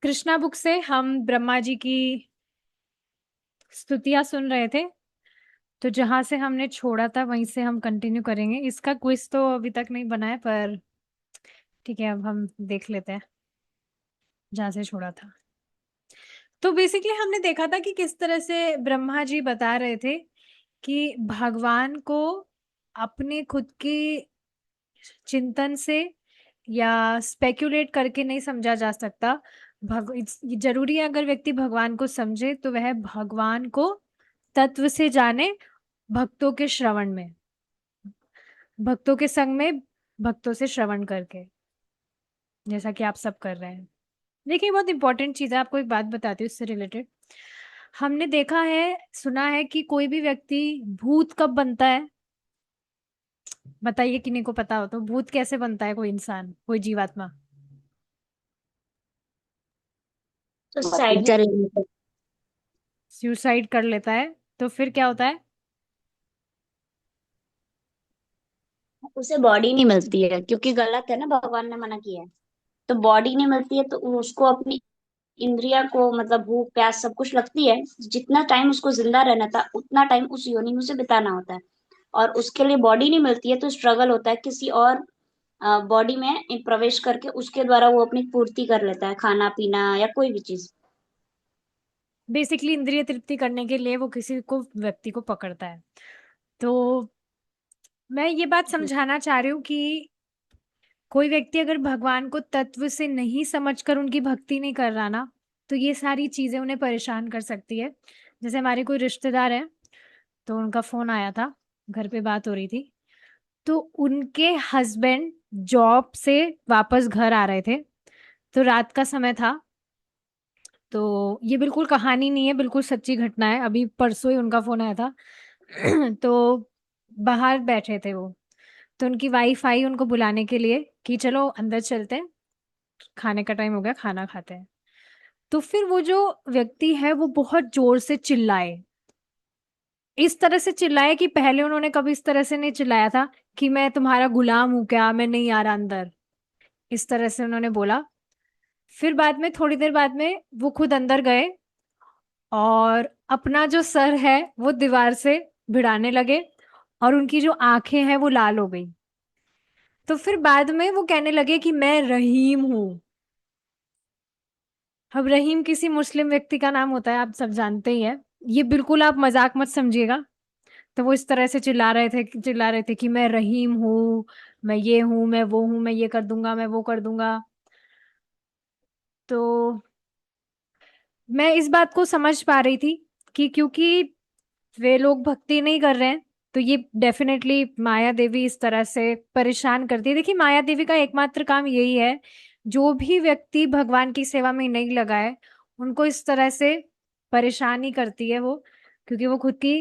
Krishna book से हम ब्रह्मा जी की स्तुतियां सुन रहे थे। तो जहां से हमने छोड़ा था वहीं से हम कंटिन्यू करेंगे। इसका क्विज तो अभी तक नहीं बना है, पर ठीक है, अब हम देख लेते हैं जहां से छोड़ा था। तो बेसिकली हमने देखा था कि किस तरह से ब्रह्मा जी बता रहे थे कि भगवान को अपने खुद की चिंतन से या स्पेक्युलेट करके नहीं समझा जा सकता। जरूरी है अगर व्यक्ति भगवान को समझे तो वह भगवान को तत्व से जाने, भक्तों के श्रवण में, भक्तों के संग में, भक्तों से श्रवण करके, जैसा कि आप सब कर रहे हैं। देखिए, बहुत इंपॉर्टेंट चीज है, आपको एक बात बताती हूँ इससे रिलेटेड। हमने देखा है, सुना है कि कोई भी व्यक्ति भूत कब बनता है। बताइए, किन्हीं को पता हो तो भूत कैसे बनता है, कोई इंसान, कोई जीवात्मा तो साइड कर लेने पे सुसाइड कर लेता है तो फिर क्या होता है? उसे बॉडी नहीं मिलती है, क्योंकि गलत है ना, भगवान ने मना किया है। तो बॉडी नहीं मिलती है तो उसको अपनी इंद्रिया को मतलब भूख प्यास सब कुछ लगती है। जितना टाइम उसको जिंदा रहना था उतना टाइम उस योनि में उसे बिताना होता है। और उसके लिए बॉडी नहीं मिलती है तो स्ट्रगल होता है किसी और बॉडी में प्रवेश करके, उसके द्वारा वो अपनी पूर्ति कर लेता है, खाना पीना या कोई भी चीज। बेसिकली इंद्रिय तृप्ति करने के लिए वो किसी को, व्यक्ति को पकड़ता है। तो मैं ये बात समझाना चाह रही हूँ कि कोई व्यक्ति अगर भगवान को तत्व से नहीं समझकर उनकी भक्ति नहीं कर रहा ना, तो ये सारी चीजें उन्हें परेशान कर सकती है। जैसे हमारे कोई रिश्तेदार है, तो उनका फोन आया था, घर पे बात हो रही थी। तो उनके हस्बैंड जॉब से वापस घर आ रहे थे, तो रात का समय था। तो ये बिल्कुल कहानी नहीं है, बिल्कुल सच्ची घटना है, अभी परसों ही उनका फोन आया था। तो बाहर बैठे थे वो, तो उनकी वाइफ आई उनको बुलाने के लिए कि चलो अंदर चलते हैं, खाने का टाइम हो गया, खाना खाते हैं। तो फिर वो जो व्यक्ति है वो बहुत जोर से चिल्लाए, इस तरह से चिल्लाए कि पहले उन्होंने कभी इस तरह से नहीं चिल्लाया था कि मैं तुम्हारा गुलाम हूं क्या, मैं नहीं आ रहा अंदर, इस तरह से उन्होंने बोला। फिर बाद में, थोड़ी देर बाद में, वो खुद अंदर गए और अपना जो सर है वो दीवार से भिड़ाने लगे, और उनकी जो आंखें हैं वो लाल हो गई। तो फिर बाद में वो कहने लगे कि मैं रहीम हूं। अब रहीम किसी मुस्लिम व्यक्ति का नाम होता है, आप सब जानते ही है। ये बिल्कुल आप मजाक मत समझिएगा। तो वो इस तरह से चिल्ला रहे थे कि मैं रहीम हूँ, मैं ये हूँ, मैं वो हूँ, मैं ये कर दूंगा, मैं वो कर दूंगा। तो मैं इस बात को समझ पा रही थी कि क्योंकि वे लोग भक्ति नहीं कर रहे हैं, तो ये डेफिनेटली माया देवी इस तरह से परेशान करती है। देखिए, माया देवी का एकमात्र काम यही है, जो भी व्यक्ति भगवान की सेवा में नहीं लगा है उनको इस तरह से परेशान ही करती है वो, क्योंकि वो खुद की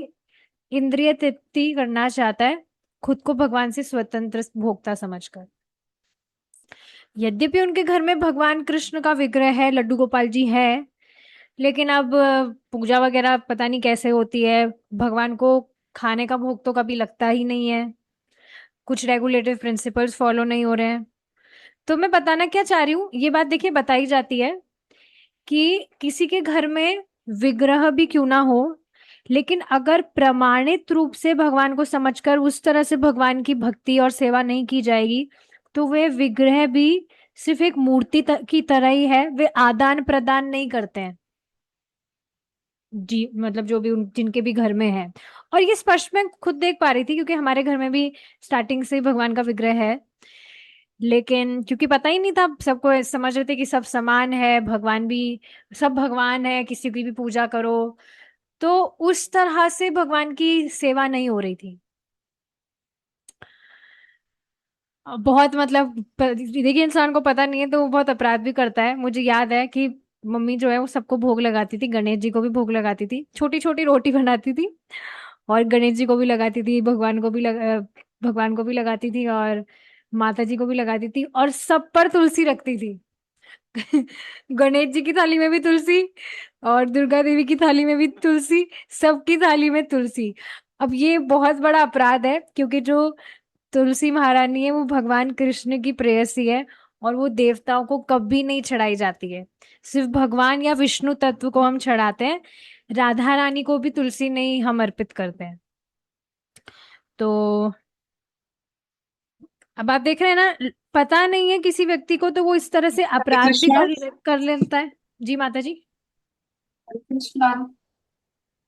इंद्रिय तृप्ति करना चाहता है, खुद को भगवान से स्वतंत्र भोक्ता समझकर। यद्यपि उनके घर में भगवान कृष्ण का विग्रह है, लड्डू गोपाल जी है, लेकिन अब पूजा वगैरह पता नहीं कैसे होती है। भगवान को खाने का भोग तो कभी लगता ही नहीं है, कुछ रेगुलेटिव प्रिंसिपल्स फॉलो नहीं हो रहे हैं। तो मैं बताना क्या चाह रही हूँ, ये बात देखिए बताई जाती है कि किसी के घर में विग्रह भी क्यों ना हो, लेकिन अगर प्रमाणित रूप से भगवान को समझकर उस तरह से भगवान की भक्ति और सेवा नहीं की जाएगी, तो वे विग्रह भी सिर्फ एक मूर्ति की तरह ही है, वे आदान प्रदान नहीं करते हैं। जी, मतलब जो भी जिनके भी घर में है। और ये स्पष्ट मैं खुद देख पा रही थी, क्योंकि हमारे घर में भी स्टार्टिंग से ही भगवान का विग्रह है। लेकिन क्योंकि पता ही नहीं था, सबको समझ रहे थे कि सब समान है, भगवान भी, सब भगवान है, किसी की भी पूजा करो। तो उस तरह से भगवान की सेवा नहीं हो रही थी। बहुत मतलब देखिए, इंसान को पता नहीं है तो वो बहुत अपराध भी करता है। मुझे याद है कि मम्मी जो है वो सबको भोग लगाती थी, गणेश जी को भी भोग लगाती थी, छोटी छोटी रोटी बनाती थी, और गणेश जी को भी लगाती थी, भगवान को भी लगाती थी, और माता जी को भी लगाती थी, और सब पर तुलसी रखती थी। गणेश जी की थाली में भी तुलसी, और दुर्गा देवी की थाली में भी तुलसी, सबकी थाली में तुलसी। अब ये बहुत बड़ा अपराध है, क्योंकि जो तुलसी महारानी है वो भगवान कृष्ण की प्रेयसी है, और वो देवताओं को कभी नहीं चढ़ाई जाती है। सिर्फ भगवान या विष्णु तत्व को हम चढ़ाते हैं। राधा रानी को भी तुलसी नहीं हम अर्पित करते हैं। तो अब आप देख रहे हैं ना, पता नहीं है किसी व्यक्ति को तो वो इस तरह से हरे अपराध भी कृष्णा। कर लेता है। जी माता जी। हरे कृष्णा।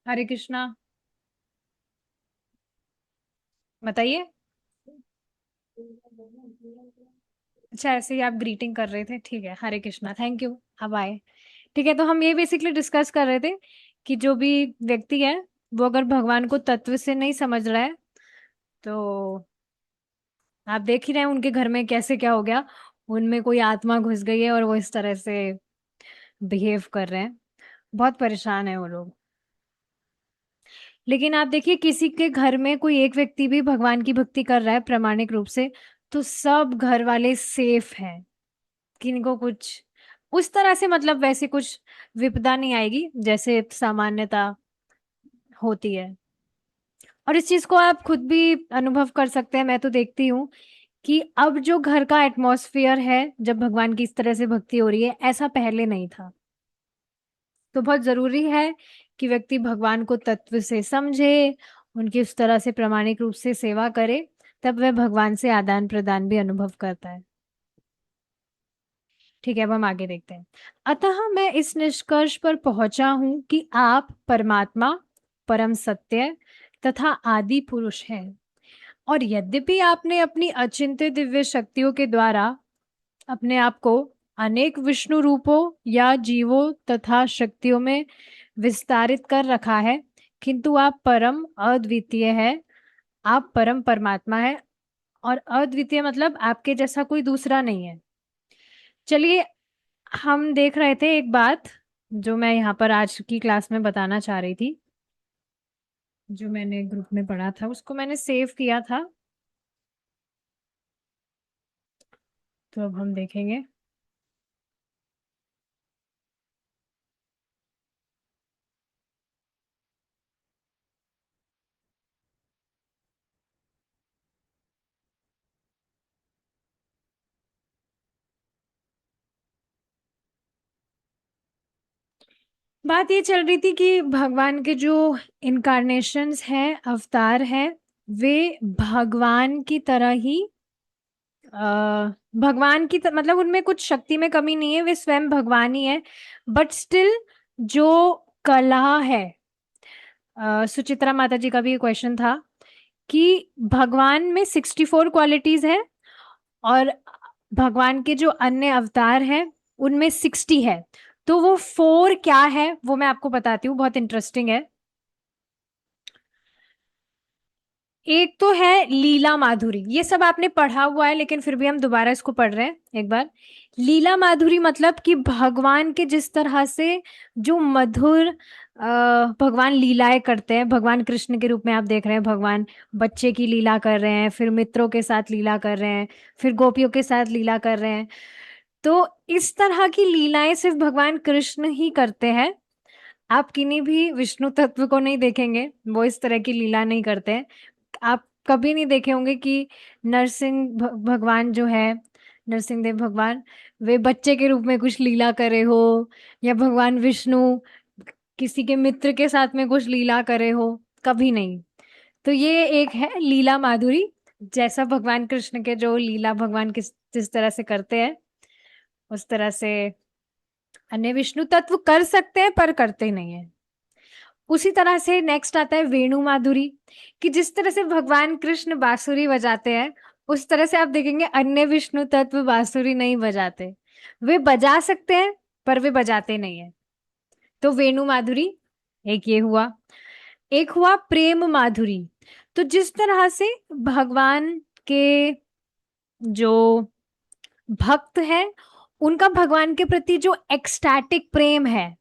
हरे कृष्णा। बताइए। अच्छा, ऐसे ही आप ग्रीटिंग कर रहे थे, ठीक है, हरे कृष्णा, थैंक यू, अब आए। ठीक है, तो हम ये बेसिकली डिस्कस कर रहे थे कि जो भी व्यक्ति है वो अगर भगवान को तत्व से नहीं समझ रहा है, तो आप देख ही रहे हैं उनके घर में कैसे क्या हो गया। उनमें कोई आत्मा घुस गई है और वो इस तरह से बिहेव कर रहे हैं। बहुत परेशान है वो लोग। लेकिन आप देखिए, किसी के घर में कोई एक व्यक्ति भी भगवान की भक्ति कर रहा है प्रामाणिक रूप से, तो सब घर वाले सेफ हैं। किनको कुछ उस तरह से, मतलब वैसे कुछ विपदा नहीं आएगी जैसे सामान्यता होती है। और इस चीज को आप खुद भी अनुभव कर सकते हैं। मैं तो देखती हूँ कि अब जो घर का एटमॉस्फेयर है, जब भगवान की इस तरह से भक्ति हो रही है, ऐसा पहले नहीं था। तो बहुत जरूरी है कि व्यक्ति भगवान को तत्व से समझे, उनकी उस तरह से प्रामाणिक रूप से सेवा करे, तब वह भगवान से आदान प्रदान भी अनुभव करता है। ठीक है, अब हम आगे देखते हैं। अतः मैं इस निष्कर्ष पर पहुंचा हूं कि आप परमात्मा, परम सत्य तथा आदि पुरुष हैं। और यद्यपि आपने अपनी अचिंत्य दिव्य शक्तियों के द्वारा अपने आप को अनेक विष्णु रूपों या जीवों तथा शक्तियों में विस्तारित कर रखा है, किंतु आप परम अद्वितीय है। आप परम परमात्मा है। और अद्वितीय मतलब आपके जैसा कोई दूसरा नहीं है। चलिए, हम देख रहे थे एक बात जो मैं यहाँ पर आज की क्लास में बताना चाह रही थी, जो मैंने ग्रुप में पढ़ा था, उसको मैंने सेव किया था। तो अब हम देखेंगे। बात ये चल रही थी कि भगवान के जो इनकारनेशंस हैं, अवतार हैं, वे भगवान की तरह ही भगवान की मतलब उनमें कुछ शक्ति में कमी नहीं है, वे स्वयं भगवान ही है। बट स्टिल जो कला है, सुचित्रा माता जी का भी क्वेश्चन था कि भगवान में 64 क्वालिटीज है, और भगवान के जो अन्य अवतार हैं उनमें 60 है। तो वो 4 क्या है वो मैं आपको बताती हूँ, बहुत इंटरेस्टिंग है। एक तो है लीला माधुरी, ये सब आपने पढ़ा हुआ है लेकिन फिर भी हम दोबारा इसको पढ़ रहे हैं एक बार। लीला माधुरी मतलब कि भगवान के जिस तरह से जो मधुर भगवान लीलाएं करते हैं। भगवान कृष्ण के रूप में आप देख रहे हैं, भगवान बच्चे की लीला कर रहे हैं, फिर मित्रों के साथ लीला कर रहे हैं, फिर गोपियों के साथ लीला कर रहे हैं। तो इस तरह की लीलाएं सिर्फ भगवान कृष्ण ही करते हैं। आप किन्हीं भी विष्णु तत्व को नहीं देखेंगे वो इस तरह की लीला नहीं करते हैं। आप कभी नहीं देखे होंगे कि नरसिंह भगवान जो है, नरसिंह देव भगवान, वे बच्चे के रूप में कुछ लीला करे हो, या भगवान विष्णु किसी के मित्र के साथ में कुछ लीला करे हो, कभी नहीं। तो ये एक है लीला माधुरी, जैसा भगवान कृष्ण के जो लीला भगवान किस जिस तरह से करते हैं, उस तरह से अन्य विष्णु तत्व कर सकते हैं पर करते नहीं है। उसी तरह से नेक्स्ट आता है वेणु माधुरी, कि जिस तरह से भगवान कृष्ण बांसुरी बजाते हैं, उस तरह से आप देखेंगे अन्य विष्णु तत्व बांसुरी नहीं बजाते। वे बजा सकते हैं पर वे बजाते नहीं है। तो वेणु माधुरी एक ये हुआ। एक हुआ प्रेम माधुरी। तो जिस तरह से भगवान के जो भक्त है, उनका भगवान के प्रति जो एक्सटैटिक प्रेम है,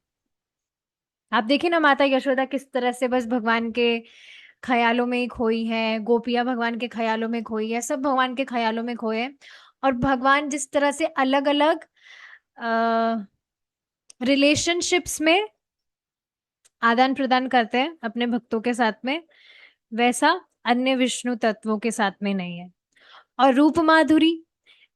आप देखिए ना माता यशोदा किस तरह से बस भगवान के ख्यालों में ही खोई है, गोपियां भगवान के ख्यालों में खोई है, सब भगवान के ख्यालों में खोए हैं। और भगवान जिस तरह से अलग अलग रिलेशनशिप्स में आदान प्रदान करते हैं अपने भक्तों के साथ में, वैसा अन्य विष्णु तत्वों के साथ में नहीं है। और रूप माधुरी,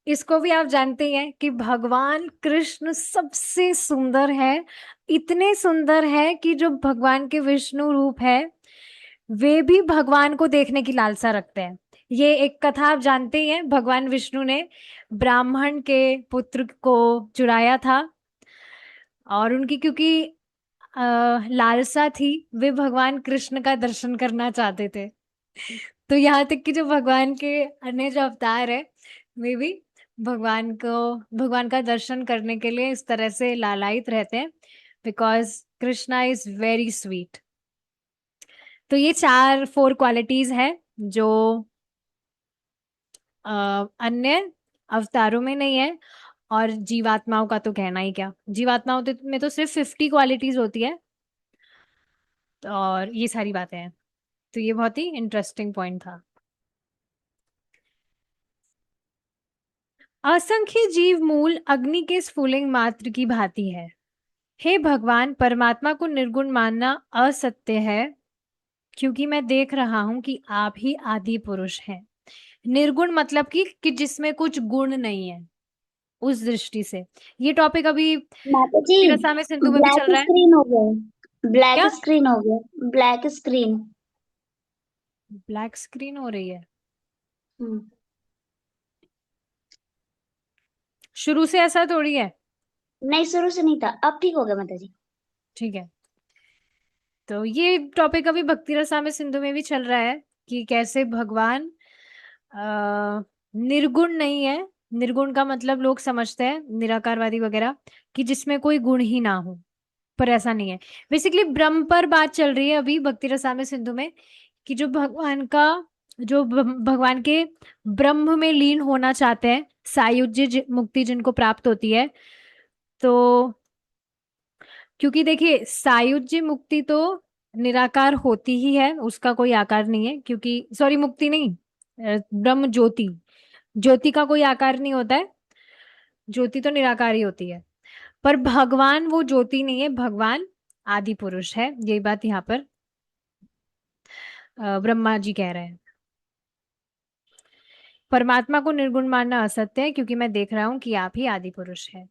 इसको भी आप जानते ही हैं कि भगवान कृष्ण सबसे सुंदर है। इतने सुंदर है कि जो भगवान के विष्णु रूप है वे भी भगवान को देखने की लालसा रखते हैं। ये एक कथा आप जानते ही हैं, भगवान विष्णु ने ब्राह्मण के पुत्र को चुराया था, और उनकी क्योंकि लालसा थी, वे भगवान कृष्ण का दर्शन करना चाहते थे। तो यहाँ तक कि जो भगवान के अन्य जो अवतार है वे भी भगवान का दर्शन करने के लिए इस तरह से लालायित रहते हैं, because Krishna is very sweet. तो ये 4 क्वालिटीज है जो अन्य अवतारों में नहीं है। और जीवात्माओं का तो कहना ही क्या, जीवात्माओं में तो सिर्फ 50 क्वालिटीज होती है। और ये सारी बातें हैं। तो ये बहुत ही इंटरेस्टिंग पॉइंट था। असंख्य जीव मूल अग्नि के स्फुलिंग मात्र की भांति है। हे भगवान, परमात्मा को निर्गुण मानना असत्य है, क्योंकि मैं देख रहा हूं कि आप ही आदि पुरुष हैं। निर्गुण मतलब कि जिसमें कुछ गुण नहीं है, उस दृष्टि से ये टॉपिक अभी माता जी, तिरसा में सिंधु में भी चल ब्लैक रहा है। स्क्रीन हो गया, ब्लैक क्या? स्क्रीन हो गया, ब्लैक स्क्रीन। ब्लैक स्क्रीन हो रही है? हम्म। शुरू से ऐसा थोड़ी है। नहीं, शुरू से नहीं था, अब ठीक हो गया माता जी। ठीक है। तो ये टॉपिक अभी भक्ति रसा में सिंधु में भी चल रहा है कि कैसे भगवान निर्गुण नहीं है। निर्गुण का मतलब लोग समझते हैं निराकारवादी वगैरह कि जिसमें कोई गुण ही ना हो, पर ऐसा नहीं है। बेसिकली ब्रह्म पर बात चल रही है अभी भक्ति रसा में सिंधु में, कि भगवान के ब्रह्म में लीन होना चाहते हैं, सायुज्य मुक्ति जिनको प्राप्त होती है। तो क्योंकि देखिए सायुज्य मुक्ति तो निराकार होती ही है, उसका कोई आकार नहीं है, क्योंकि सॉरी मुक्ति नहीं, ब्रह्म ज्योति, ज्योति का कोई आकार नहीं होता है, ज्योति तो निराकार ही होती है। पर भगवान वो ज्योति नहीं है, भगवान आदि पुरुष है। यही बात यहाँ पर ब्रह्मा जी कह रहे हैं। परमात्मा को निर्गुण मानना असत्य है, क्योंकि मैं देख रहा हूं कि आप ही आदि पुरुष हैं।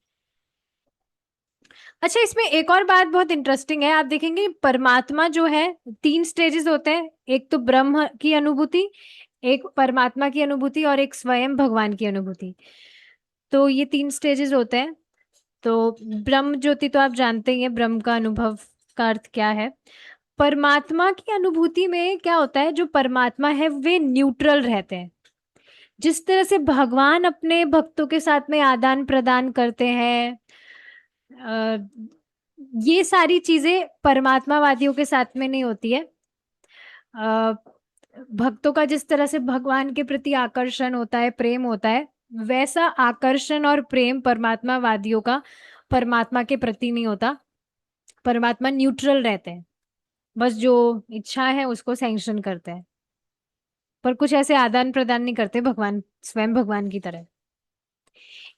अच्छा, इसमें एक और बात बहुत इंटरेस्टिंग है, आप देखेंगे परमात्मा जो है 3 स्टेजेस होते हैं, एक तो ब्रह्म की अनुभूति, एक परमात्मा की अनुभूति, और एक स्वयं भगवान की अनुभूति। तो ये 3 स्टेजेस होते हैं। तो ब्रह्म ज्योति तो आप जानते ही हैं, ब्रह्म का अनुभव का अर्थ क्या है। परमात्मा की अनुभूति में क्या होता है, जो परमात्मा है वे न्यूट्रल रहते हैं। जिस तरह से भगवान अपने भक्तों के साथ में आदान प्रदान करते हैं, अ, ये सारी चीजें परमात्मावादियों के साथ में नहीं होती है। अ, भक्तों का जिस तरह से भगवान के प्रति आकर्षण होता है, प्रेम होता है, वैसा आकर्षण और प्रेम परमात्मावादियों का परमात्मा के प्रति नहीं होता। परमात्मा न्यूट्रल रहते हैं, बस जो इच्छा है उसको सैंक्शन करते हैं, पर कुछ ऐसे आदान प्रदान नहीं करते भगवान, स्वयं भगवान की तरह।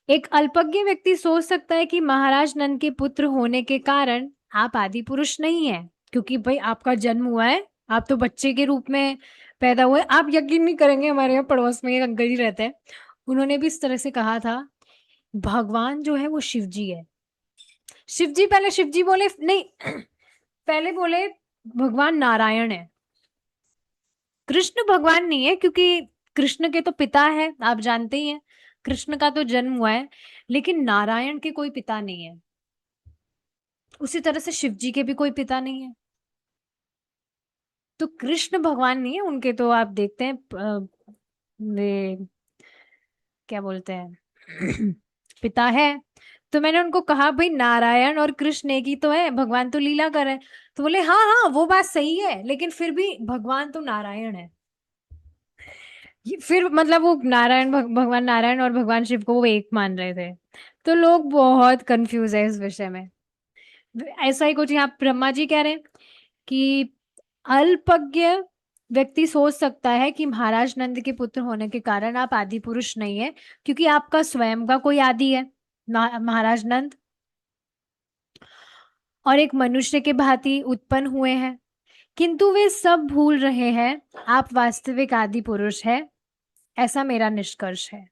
एक अल्पज्ञ व्यक्ति सोच सकता है कि महाराज नंद के पुत्र होने के कारण आप आदि पुरुष नहीं है, क्योंकि भाई आपका जन्म हुआ है, आप तो बच्चे के रूप में पैदा हुए। आप यकीन नहीं करेंगे, हमारे यहाँ पड़ोस में एक अंकल जी रहते हैं, उन्होंने भी इस तरह से कहा था, भगवान जो है वो शिव जी है। शिव जी, पहले शिव जी बोले नहीं, पहले बोले भगवान नारायण है, कृष्ण भगवान नहीं है, क्योंकि कृष्ण के तो पिता है, आप जानते ही हैं, कृष्ण का तो जन्म हुआ है, लेकिन नारायण के कोई पिता नहीं है। उसी तरह से शिव जी के भी कोई पिता नहीं है। तो कृष्ण भगवान नहीं है उनके, तो आप देखते हैं वे क्या बोलते हैं पिता है। तो मैंने उनको कहा भाई नारायण और कृष्ण एक ही तो है, भगवान तो लीला कर रहे हैं। तो बोले हाँ हाँ वो बात सही है, लेकिन फिर भी भगवान तो नारायण है। फिर मतलब वो भगवान नारायण और भगवान शिव को वो एक मान रहे थे। तो लोग बहुत कंफ्यूज है इस विषय में। ऐसा ही कुछ यहाँ ब्रह्मा जी कह रहे हैं कि अल्पज्ञ व्यक्ति सोच सकता है कि महाराज नंद के पुत्र होने के कारण आप आदि पुरुष नहीं है, क्योंकि आपका स्वयं का कोई आदि है, महाराज नंद, और एक मनुष्य के भांति उत्पन्न हुए हैं। किंतु वे सब भूल रहे हैं आप वास्तविक आदि पुरुष है, ऐसा मेरा निष्कर्ष है।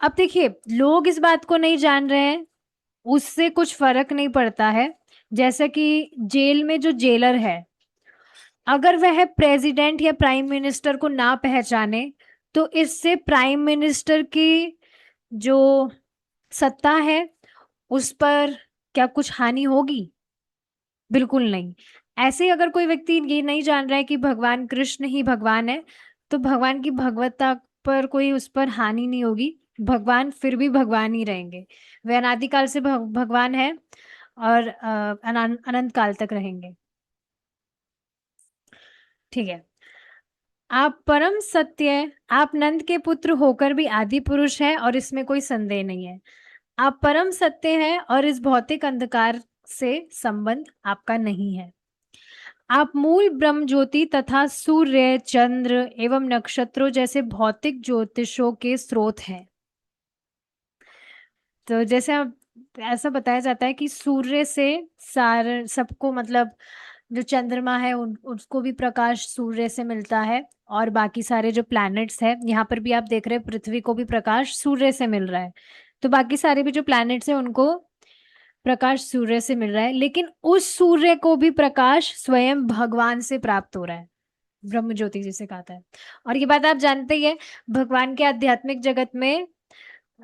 अब देखिए, लोग इस बात को नहीं जान रहे हैं, उससे कुछ फर्क नहीं पड़ता है। जैसे कि जेल में जो जेलर है, अगर वह प्रेसिडेंट या प्राइम मिनिस्टर को ना पहचाने, तो इससे प्राइम मिनिस्टर की जो सत्ता है उस पर क्या कुछ हानि होगी? बिल्कुल नहीं। ऐसे ही अगर कोई व्यक्ति ये नहीं जान रहा है कि भगवान कृष्ण ही भगवान है, तो भगवान की भगवत्ता पर कोई उस पर हानि नहीं होगी। भगवान फिर भी भगवान ही रहेंगे। वे अनादिकाल से भगवान है, और अनंत काल तक रहेंगे। ठीक है। आप परम सत्य, आप नंद के पुत्र होकर भी आदि पुरुष हैं, और इसमें कोई संदेह नहीं है। आप परम सत्य हैं, और इस भौतिक अंधकार से संबंध आपका नहीं है। आप मूल ब्रह्म ज्योति तथा सूर्य, चंद्र एवं नक्षत्रों जैसे भौतिक ज्योतिषों के स्रोत हैं। तो जैसे अब ऐसा बताया जाता है कि सूर्य से सारे सबको, मतलब जो चंद्रमा है उसको भी प्रकाश सूर्य से मिलता है, और बाकी सारे जो प्लैनेट्स हैं, यहाँ पर भी आप देख रहे हैं पृथ्वी को भी प्रकाश सूर्य से मिल रहा है। तो बाकी सारे भी जो प्लैनेट्स हैं उनको प्रकाश सूर्य से मिल रहा है, लेकिन उस सूर्य को भी प्रकाश स्वयं भगवान से प्राप्त हो रहा है। ब्रह्म ज्योति जिसे कहता है। और ये बात आप जानते ही है, भगवान के आध्यात्मिक जगत में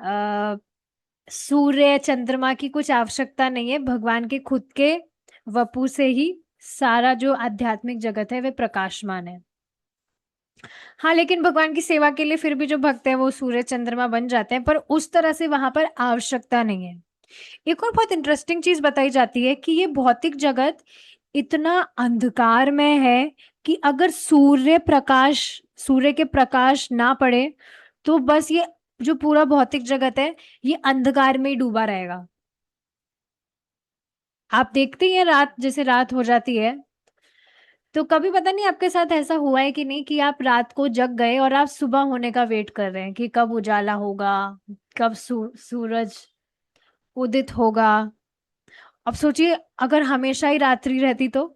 आ, सूर्य चंद्रमा की कुछ आवश्यकता नहीं है। भगवान के खुद के वपु से ही सारा जो आध्यात्मिक जगत है वे प्रकाशमान है। हाँ, लेकिन भगवान की सेवा के लिए फिर भी जो भक्त है वो सूर्य चंद्रमा बन जाते हैं, पर उस तरह से वहां पर आवश्यकता नहीं है। एक और बहुत इंटरेस्टिंग चीज बताई जाती है कि ये भौतिक जगत इतना अंधकार में है कि अगर सूर्य के प्रकाश ना पड़े, तो बस ये जो पूरा भौतिक जगत है ये अंधकार में ही डूबा रहेगा। आप देखते ही हैं, रात जैसे रात हो जाती है, तो कभी पता नहीं आपके साथ ऐसा हुआ है कि नहीं, कि आप रात को जग गए और आप सुबह होने का वेट कर रहे हैं कि कब उजाला होगा, कब सूरज उदित होगा। अब सोचिए, अगर हमेशा ही रात्रि रहती तो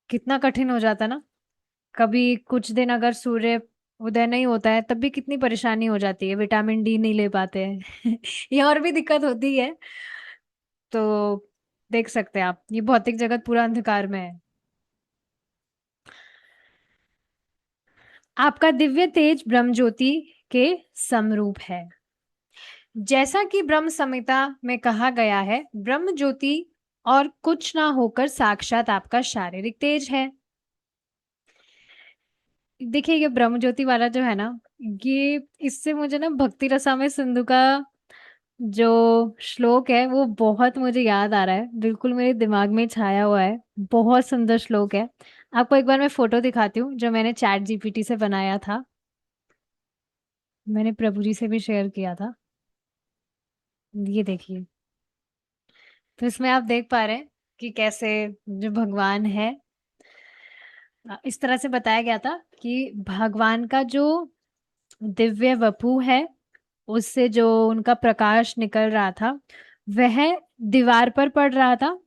कितना कठिन हो जाता ना। कभी कुछ दिन अगर सूर्य उदय नहीं होता है तब भी कितनी परेशानी हो जाती है, विटामिन डी नहीं ले पाते हैं। ये और भी दिक्कत होती है। तो देख सकते हैं आप, ये भौतिक जगत पूरा अंधकार में है। आपका दिव्य तेज ब्रह्म ज्योति के समरूप है। जैसा कि ब्रह्म संहिता में कहा गया है, ब्रह्म ज्योति और कुछ ना होकर साक्षात आपका शारीरिक तेज है। देखिए, ये ब्रह्म ज्योति वाला जो है ना, ये इससे मुझे ना भक्ति रसामय सिंधु का जो श्लोक है वो बहुत मुझे याद आ रहा है, बिल्कुल मेरे दिमाग में छाया हुआ है। बहुत सुंदर श्लोक है। आपको एक बार मैं फोटो दिखाती हूँ जो मैंने चैट जीपीटी से बनाया था। मैंने प्रभु जी से भी शेयर किया था। ये देखिए। तो इसमें आप देख पा रहे हैं कि कैसे जो भगवान है, इस तरह से बताया गया था कि भगवान का जो दिव्य वपु है, उससे जो उनका प्रकाश निकल रहा था वह दीवार पर पड़ रहा था,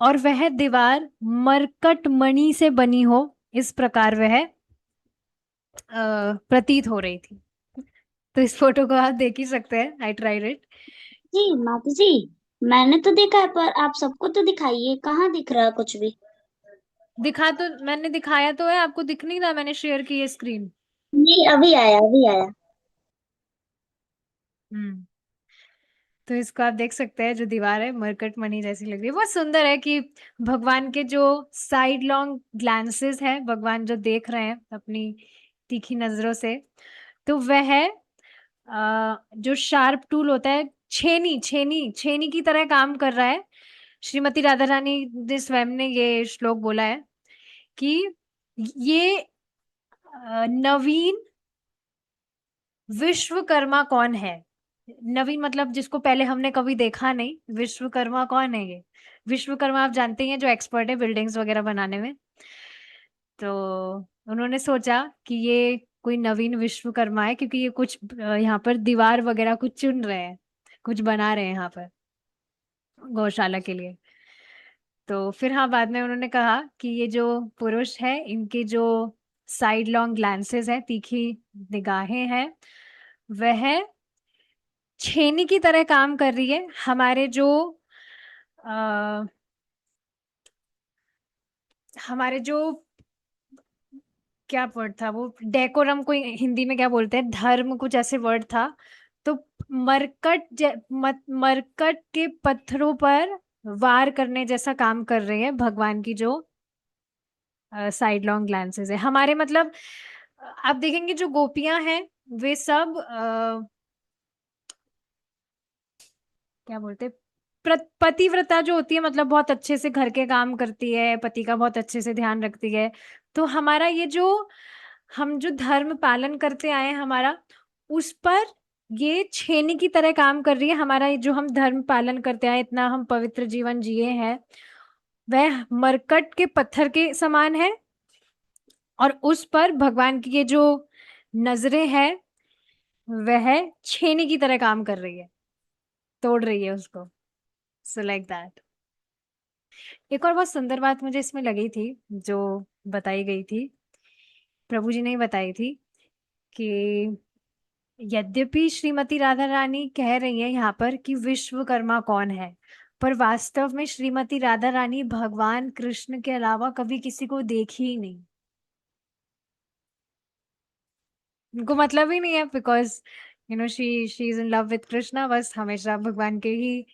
और वह दीवार मरकट मणि से बनी हो, इस प्रकार वह प्रतीत हो रही थी। तो इस फोटो को आप देख ही सकते हैं, आई ट्राइड इट। जी माता जी, मैंने तो देखा है पर आप सबको तो दिखाइए, कहाँ दिख रहा है कुछ भी। दिखा तो मैंने, दिखाया तो है आपको, दिख नहीं रहा? मैंने शेयर की है स्क्रीन। नहीं, अभी आया अभी आया। हम्म। तो इसको आप देख सकते हैं, जो दीवार है मरकट मणि जैसी लग रही है। बहुत सुंदर है कि भगवान के जो साइड लॉन्ग ग्लांसेस है, भगवान जो देख रहे हैं अपनी तीखी नजरों से, तो वह जो शार्प टूल होता है, छेनी छेनी छेनी की तरह काम कर रहा है। श्रीमती राधा रानी ने स्वयं ने ये श्लोक बोला है कि ये नवीन विश्वकर्मा कौन है। नवीन मतलब जिसको पहले हमने कभी देखा नहीं। विश्वकर्मा कौन है? ये विश्वकर्मा आप जानते ही हैं, जो एक्सपर्ट है बिल्डिंग्स वगैरह बनाने में। तो उन्होंने सोचा कि ये कोई नवीन विश्वकर्मा है, क्योंकि ये कुछ यहाँ पर दीवार वगैरह कुछ चुन रहे हैं, कुछ बना रहे हैं यहाँ पर गौशाला के लिए। तो फिर हाँ, बाद में उन्होंने कहा कि ये जो पुरुष है, इनके जो साइड लॉन्ग ग्लांसेस है, तीखी निगाहें हैं, वह छेनी की तरह काम कर रही है। आ, हमारे जो क्या वर्ड था वो, डेकोरम को हिंदी में क्या बोलते हैं, धर्म, कुछ ऐसे वर्ड था। तो मरकट के पत्थरों पर वार करने जैसा काम कर रही है भगवान की जो साइड लॉन्ग ग्लांसेस है हमारे, मतलब आप देखेंगे जो गोपियां हैं वे सब क्या बोलते हैं, पतिव्रता जो होती है, मतलब बहुत अच्छे से घर के काम करती है, पति का बहुत अच्छे से ध्यान रखती है। तो हमारा ये जो हम जो धर्म पालन करते आए हैं हमारा, उस पर ये छेनी की तरह काम कर रही है। हमारा ये जो हम धर्म पालन करते आए, इतना हम पवित्र जीवन जिए हैं, वह मरकट के पत्थर के समान है, और उस पर भगवान की ये जो नजरें हैं वह छेनी की तरह काम कर रही है, तोड़ रही है उसको। So like that. एक और बहुत सुंदर बात मुझे इसमें लगी थी, जो बताई गई थी, प्रभु जी ने ही बताई थी, कि यद्यपि श्रीमती राधा रानी कह रही है यहाँ पर कि विश्वकर्मा कौन है, पर वास्तव में श्रीमती राधा रानी भगवान कृष्ण के अलावा कभी किसी को देखी ही नहीं। उनको मतलब ही नहीं है, because she is in love with Krishna, बस हमेशा भगवान के ही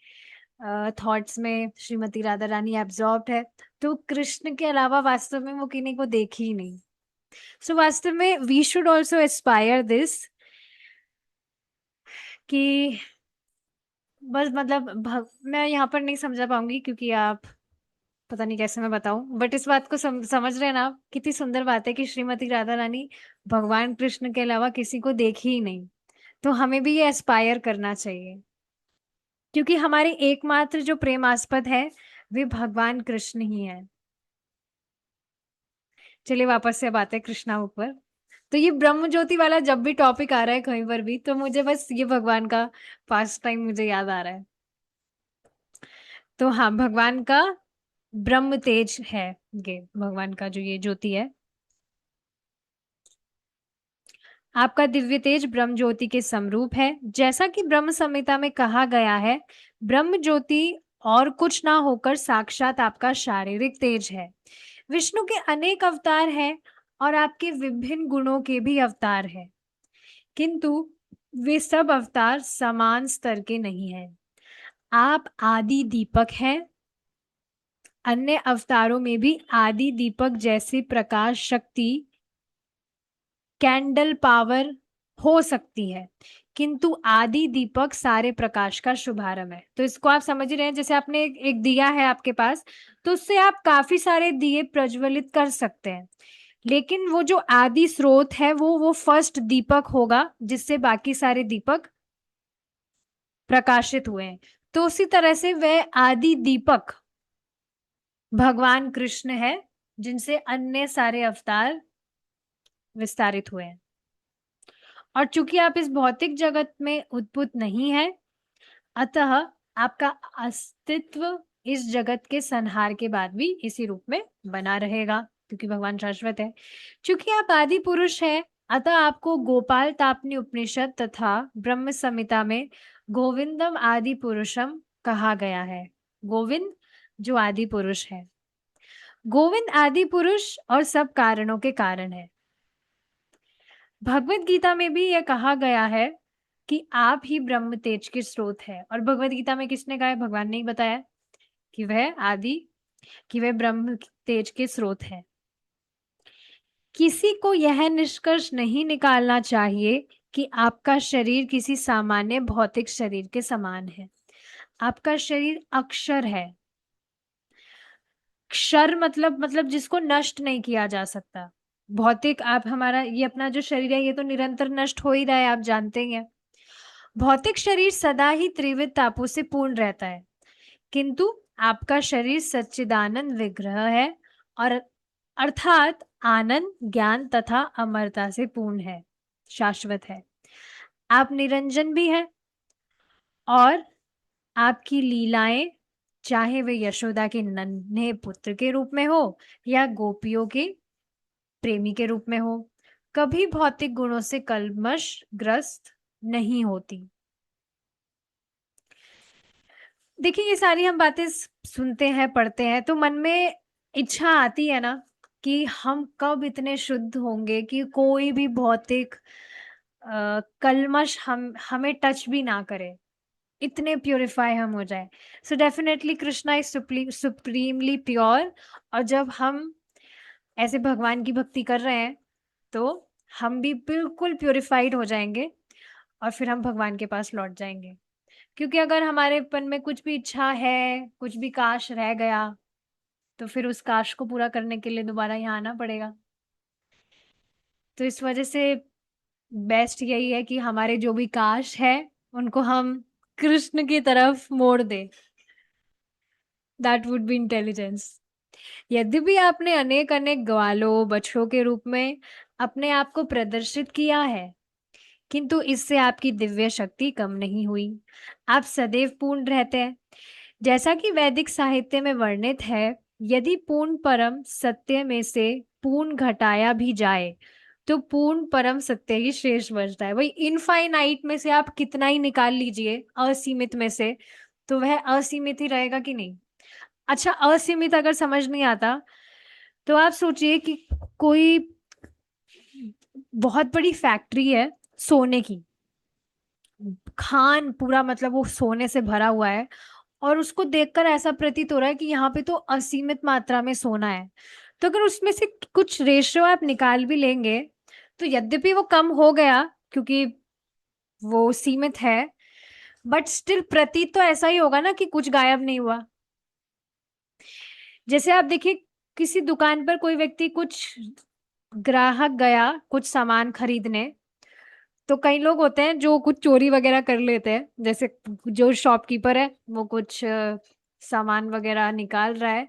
थॉट्स में श्रीमती राधा रानी एब्जॉर्ब्ड है। तो कृष्ण के अलावा वास्तव में वो किन्हीं को देखी ही नहीं। सो वास्तव में we should also aspire this, कि बस मतलब मैं यहाँ पर नहीं समझा पाऊंगी, क्योंकि आप, पता नहीं कैसे मैं बताऊं, बट इस बात को समझ रहे हैं ना आप, कितनी सुंदर बात है कि श्रीमती राधा रानी भगवान कृष्ण के अलावा किसी को देखी ही नहीं। तो हमें भी ये एस्पायर करना चाहिए, क्योंकि हमारे एकमात्र जो प्रेमास्पद है वे भगवान कृष्ण ही है। चलिए वापस से बात है कृष्णा ऊपर। तो ये ब्रह्म ज्योति वाला जब भी टॉपिक आ रहा है कहीं पर भी, तो मुझे बस ये भगवान का पास्ट टाइम मुझे याद आ रहा है। तो हाँ, भगवान का ब्रह्म तेज है, ये भगवान का जो ये ज्योति है, आपका दिव्य तेज ब्रह्म ज्योति के समरूप है। जैसा कि ब्रह्म संहिता में कहा गया है, ब्रह्म ज्योति और कुछ ना होकर साक्षात आपका शारीरिक तेज है। विष्णु के अनेक अवतार हैं और आपके विभिन्न गुणों के भी अवतार हैं, किंतु वे सब अवतार समान स्तर के नहीं हैं। आप आदि दीपक हैं। अन्य अवतारों में भी आदि दीपक जैसी प्रकाश शक्ति, कैंडल पावर हो सकती है, किंतु आदि दीपक सारे प्रकाश का शुभारंभ है। तो इसको आप समझ रहे हैं, जैसे आपने एक दिया है आपके पास, तो उससे आप काफी सारे दिए प्रज्वलित कर सकते हैं, लेकिन वो जो आदि स्रोत है वो फर्स्ट दीपक होगा जिससे बाकी सारे दीपक प्रकाशित हुए हैं। तो उसी तरह से वह आदि दीपक भगवान कृष्ण है, जिनसे अन्य सारे अवतार विस्तारित हुए हैं। और चूंकि आप इस भौतिक जगत में उद्भूत नहीं है, अतः आपका अस्तित्व इस जगत के संहार के बाद भी इसी रूप में बना रहेगा, क्योंकि भगवान शाश्वत है। चूंकि आप आदि पुरुष हैं, अतः आपको गोपाल तापनी उपनिषद तथा ब्रह्म संहिता में गोविंदम आदि पुरुषम कहा गया है। गोविंद जो आदि पुरुष है, गोविंद आदि पुरुष और सब कारणों के कारण है। भगवत गीता में भी यह कहा गया है कि आप ही ब्रह्म तेज के स्रोत है। और भगवत गीता में किसने कहा है? भगवान ने ही बताया कि वह आदि, कि वह ब्रह्म तेज के स्रोत है। किसी को यह निष्कर्ष नहीं निकालना चाहिए कि आपका शरीर किसी सामान्य भौतिक शरीर के समान है। आपका शरीर अक्षर है। क्षर मतलब जिसको नष्ट नहीं किया जा सकता। भौतिक, आप हमारा ये अपना जो शरीर है ये तो निरंतर नष्ट हो ही रहा है, आप जानते ही हैं। भौतिक शरीर सदा ही त्रिविध तापों से पूर्ण रहता है, किंतु आपका शरीर सच्चिदानंद विग्रह है, और अर्थात आनंद, ज्ञान तथा अमरता से पूर्ण है, शाश्वत है। आप निरंजन भी हैं, और आपकी लीलाएं, चाहे वे यशोदा के नन्हे पुत्र के रूप में हो या गोपियों के प्रेमी के रूप में हो, कभी भौतिक गुणों से कल्मश ग्रस्त नहीं होती। देखिए, ये सारी हम बातें सुनते हैं, पढ़ते हैं, तो मन में इच्छा आती है ना कि हम कब इतने शुद्ध होंगे कि कोई भी भौतिक कल्मश हमें टच भी ना करे, इतने प्योरीफाई हम हो जाए। So definitely Krishna is supremely pure. और जब हम ऐसे भगवान की भक्ति कर रहे हैं तो हम भी बिल्कुल प्योरीफाइड हो जाएंगे, और फिर हम भगवान के पास लौट जाएंगे। क्योंकि अगर हमारे मन में कुछ भी इच्छा है, कुछ भी काश रह गया, तो फिर उस काश को पूरा करने के लिए दोबारा यहाँ आना पड़ेगा। तो इस वजह से बेस्ट यही है कि हमारे जो भी काश है उनको हम कृष्ण की तरफ मोड़ दे। That would be intelligence. यद्यपि आपने अनेक अनेक ग्वालों बछड़ों के रूप में अपने आप को प्रदर्शित किया है, किंतु इससे आपकी दिव्य शक्ति कम नहीं हुई। आप सदैव पूर्ण रहते हैं। जैसा कि वैदिक साहित्य में वर्णित है, यदि पूर्ण परम सत्य में से पूर्ण घटाया भी जाए तो पूर्ण परम सत्य ही शेष बचता है। वही इनफाइनाइट में से आप कितना ही निकाल लीजिए असीमित में से, तो वह असीमित ही रहेगा कि नहीं। अच्छा, असीमित अगर समझ नहीं आता तो आप सोचिए कि कोई बहुत बड़ी फैक्ट्री है सोने की, खान पूरा मतलब वो सोने से भरा हुआ है, और उसको देखकर ऐसा प्रतीत हो रहा है कि यहाँ पे तो असीमित मात्रा में सोना है। तो अगर उसमें से कुछ रेशियो आप निकाल भी लेंगे, तो यद्यपि वो कम हो गया क्योंकि वो सीमित है, बट स्टिल प्रतीत तो ऐसा ही होगा ना कि कुछ गायब नहीं हुआ। जैसे आप देखिए, किसी दुकान पर कोई व्यक्ति, कुछ ग्राहक गया कुछ सामान खरीदने, तो कई लोग होते हैं जो कुछ चोरी वगैरह कर लेते हैं। जैसे जो शॉपकीपर है वो कुछ सामान वगैरह निकाल रहा है,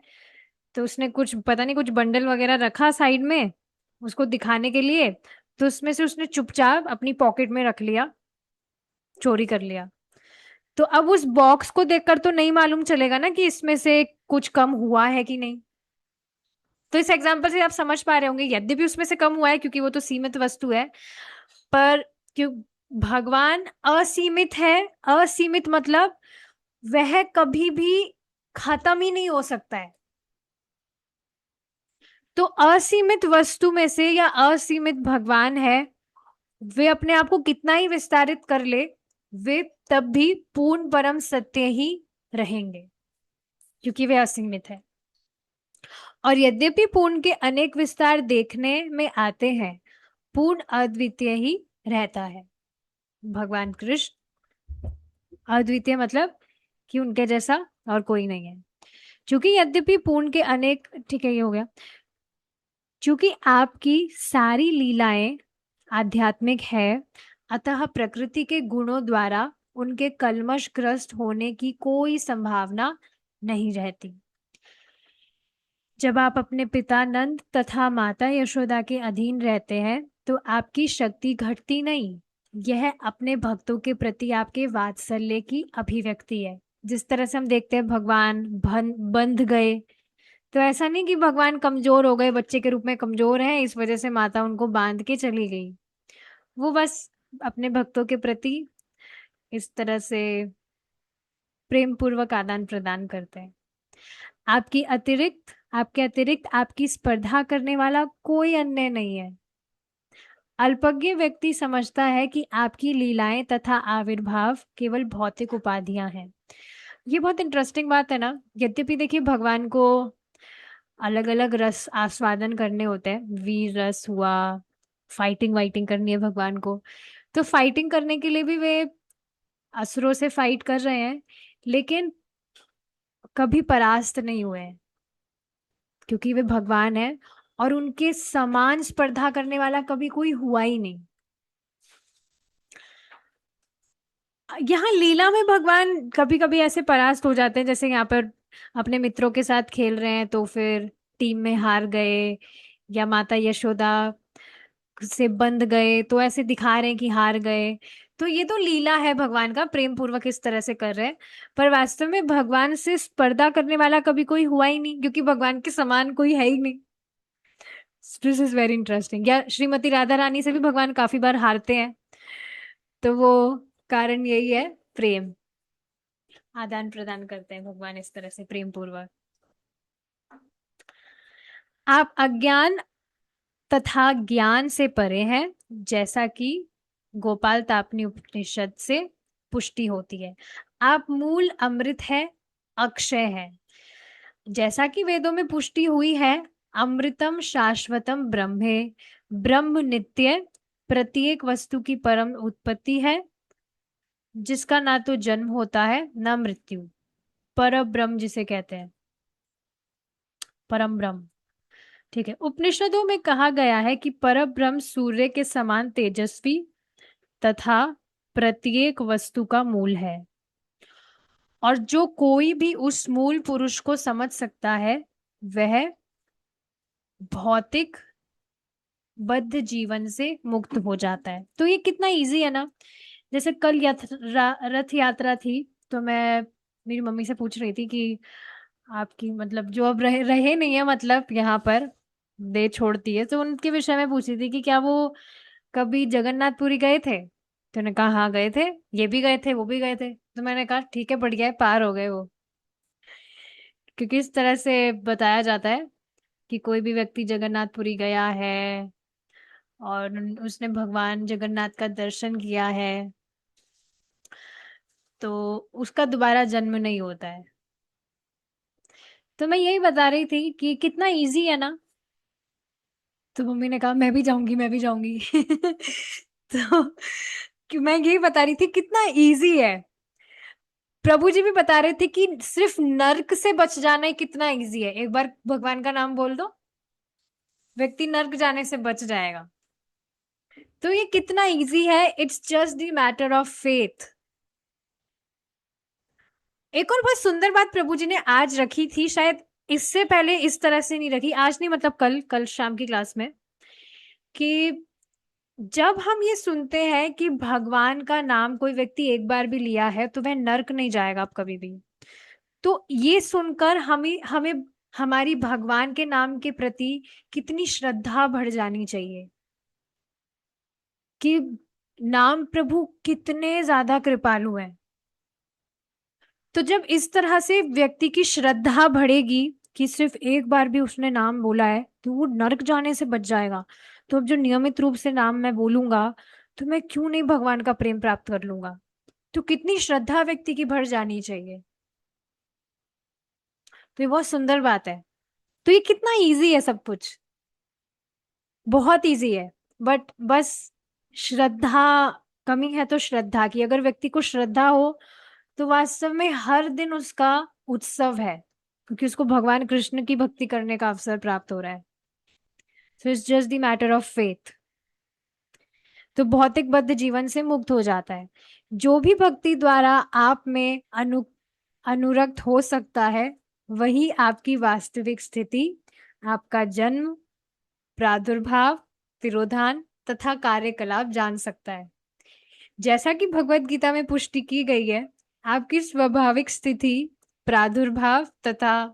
तो उसने कुछ पता नहीं कुछ बंडल वगैरह रखा साइड में उसको दिखाने के लिए, तो उसमें से उसने चुपचाप अपनी पॉकेट में रख लिया, चोरी कर लिया। तो अब उस बॉक्स को देखकर तो नहीं मालूम चलेगा ना कि इसमें से कुछ कम हुआ है कि नहीं। तो इस एग्जाम्पल से आप समझ पा रहे होंगे, यद्यपि उसमें से कम हुआ है क्योंकि वो तो सीमित वस्तु है, पर क्यों भगवान असीमित है। असीमित मतलब वह कभी भी खत्म ही नहीं हो सकता है। तो असीमित वस्तु में से या असीमित भगवान है, वे अपने आप को कितना ही विस्तारित कर ले, वे तब भी पूर्ण परम सत्य ही रहेंगे, क्योंकि वे असीमित है। और यद्यपि पूर्ण के अनेक विस्तार देखने में आते हैं, पूर्ण अद्वितीय ही रहता है। भगवान कृष्ण अद्वितीय मतलब कि उनके जैसा और कोई नहीं है। क्योंकि यद्यपि पूर्ण के अनेक, ठीक है ये हो गया। क्योंकि आपकी सारी लीलाएं आध्यात्मिक है, अतः प्रकृति के गुणों द्वारा उनके कल्मशग्रस्त होने की कोई संभावना नहीं रहती। जब आप अपने पिता नंद तथा माता यशोदा के अधीन रहते हैं तो आपकी शक्ति घटती नहीं, यह अपने भक्तों के प्रति आपके वात्सल्य की अभिव्यक्ति है। जिस तरह से हम देखते हैं भगवान बंध गए, तो ऐसा नहीं कि भगवान कमजोर हो गए, बच्चे के रूप में कमजोर हैं इस वजह से माता उनको बांध के चली गई। वो बस अपने भक्तों के प्रति इस तरह से प्रेम पूर्वक आदान प्रदान करते हैं। आपके अतिरिक्त आपकी स्पर्धा करने वाला कोई अन्य नहीं है। अल्पज्ञ व्यक्ति समझता है कि आपकी लीलाएं तथा आविर्भाव केवल भौतिक उपाधियां हैं। ये बहुत इंटरेस्टिंग बात है ना। यद्यपि देखिए, भगवान को अलग अलग रस आस्वादन करने होते हैं, वीर रस हुआ, फाइटिंग वाइटिंग करनी है भगवान को, तो फाइटिंग करने के लिए भी वे असुरों से फाइट कर रहे हैं, लेकिन कभी परास्त नहीं हुए हैं, क्योंकि वे भगवान है और उनके समान स्पर्धा करने वाला कभी कोई हुआ ही नहीं। यहाँ लीला में भगवान कभी कभी ऐसे परास्त हो जाते हैं, जैसे यहाँ पर अपने मित्रों के साथ खेल रहे हैं तो फिर टीम में हार गए, या माता यशोदा से बंध गए तो ऐसे दिखा रहे हैं कि हार गए। तो ये तो लीला है भगवान का, प्रेम पूर्वक इस तरह से कर रहे हैं। पर वास्तव में भगवान से स्पर्धा करने वाला कभी कोई हुआ ही नहीं, क्योंकि भगवान के समान कोई है ही नहीं। This is very interesting. या श्रीमती राधा रानी से भी भगवान काफी बार हारते हैं, तो वो कारण यही है, प्रेम। आदान प्रदान करते हैं भगवान इस तरह से प्रेम पूर्वक। आप अज्ञान तथा ज्ञान से परे हैं, जैसा कि गोपाल तापनी उपनिषद से पुष्टि होती है। आप मूल अमृत है, अक्षय है, जैसा कि वेदों में पुष्टि हुई है। अमृतम शाश्वतम ब्रह्मे, ब्रह्म नित्य, प्रत्येक वस्तु की परम उत्पत्ति है, जिसका ना तो जन्म होता है ना मृत्यु। पर ब्रह्म जिसे कहते हैं, परम ब्रह्म। ठीक है, उपनिषदों में कहा गया है कि पर ब्रह्म सूर्य के समान तेजस्वी तथा प्रत्येक वस्तु का मूल है, और जो कोई भी उस मूल पुरुष को समझ सकता है, वह भौतिक बद्ध जीवन से मुक्त हो जाता है। तो ये कितना इजी है ना। जैसे कल रथ यात्रा थी, तो मैं मेरी मम्मी से पूछ रही थी कि आपकी मतलब जो अब रहे नहीं है मतलब यहाँ पर, दे छोड़ती है, तो उनके विषय में पूछी थी कि क्या वो कभी जगन्नाथपुरी गए थे। तो उन्होंने कहा हाँ गए थे, ये भी गए थे वो भी गए थे। तो मैंने कहा ठीक है, बढ़िया है, पार हो गए वो। क्योंकि इस तरह से बताया जाता है कि कोई भी व्यक्ति जगन्नाथपुरी गया है और उसने भगवान जगन्नाथ का दर्शन किया है, तो उसका दोबारा जन्म नहीं होता है। तो मैं यही बता रही थी कि कितना इजी है ना। तो मम्मी ने कहा मैं भी जाऊंगी, मैं भी जाऊंगी। तो कि मैं यही बता रही थी कितना इजी है। प्रभु जी भी बता रहे थे कि सिर्फ नर्क से बच जाना ही कितना इजी है। एक बार भगवान का नाम बोल दो, व्यक्ति नर्क जाने से बच जाएगा। तो ये कितना इजी है, it's just the matter of faith. एक और बहुत सुंदर बात प्रभु जी ने आज रखी थी, शायद इससे पहले इस तरह से नहीं रखी, आज नहीं मतलब कल, कल शाम की क्लास में, कि जब हम ये सुनते हैं कि भगवान का नाम कोई व्यक्ति एक बार भी लिया है तो वह नर्क नहीं जाएगा अब कभी भी, तो ये सुनकर हमें हमें हमारी भगवान के नाम के प्रति कितनी श्रद्धा बढ़ जानी चाहिए कि नाम प्रभु कितने ज्यादा कृपालु हैं। तो जब इस तरह से व्यक्ति की श्रद्धा बढ़ेगी कि सिर्फ एक बार भी उसने नाम बोला है तो वो नरक जाने से बच जाएगा, तो अब जो नियमित रूप से नाम मैं बोलूंगा, तो मैं क्यों नहीं भगवान का प्रेम प्राप्त कर लूंगा। तो कितनी श्रद्धा व्यक्ति की बढ़ जानी चाहिए। तो ये बहुत सुंदर बात है। तो ये कितना इजी है सब कुछ, बहुत इजी है। बट बस श्रद्धा, कमी है तो श्रद्धा की। अगर व्यक्ति को श्रद्धा हो तो वास्तव में हर दिन उसका उत्सव है, क्योंकि उसको भगवान कृष्ण की भक्ति करने का अवसर प्राप्त हो रहा है। So it's just the matter of faith. तो भौतिक बद्ध जीवन से मुक्त हो जाता है। जो भी भक्ति द्वारा आप में अनुरक्त हो सकता है, वही आपकी वास्तविक स्थिति, आपका जन्म, प्रादुर्भाव, तिरोधान तथा कार्यकलाप जान सकता है। जैसा कि भगवत गीता में पुष्टि की गई है, आपकी स्वाभाविक स्थिति, प्रादुर्भाव तथा,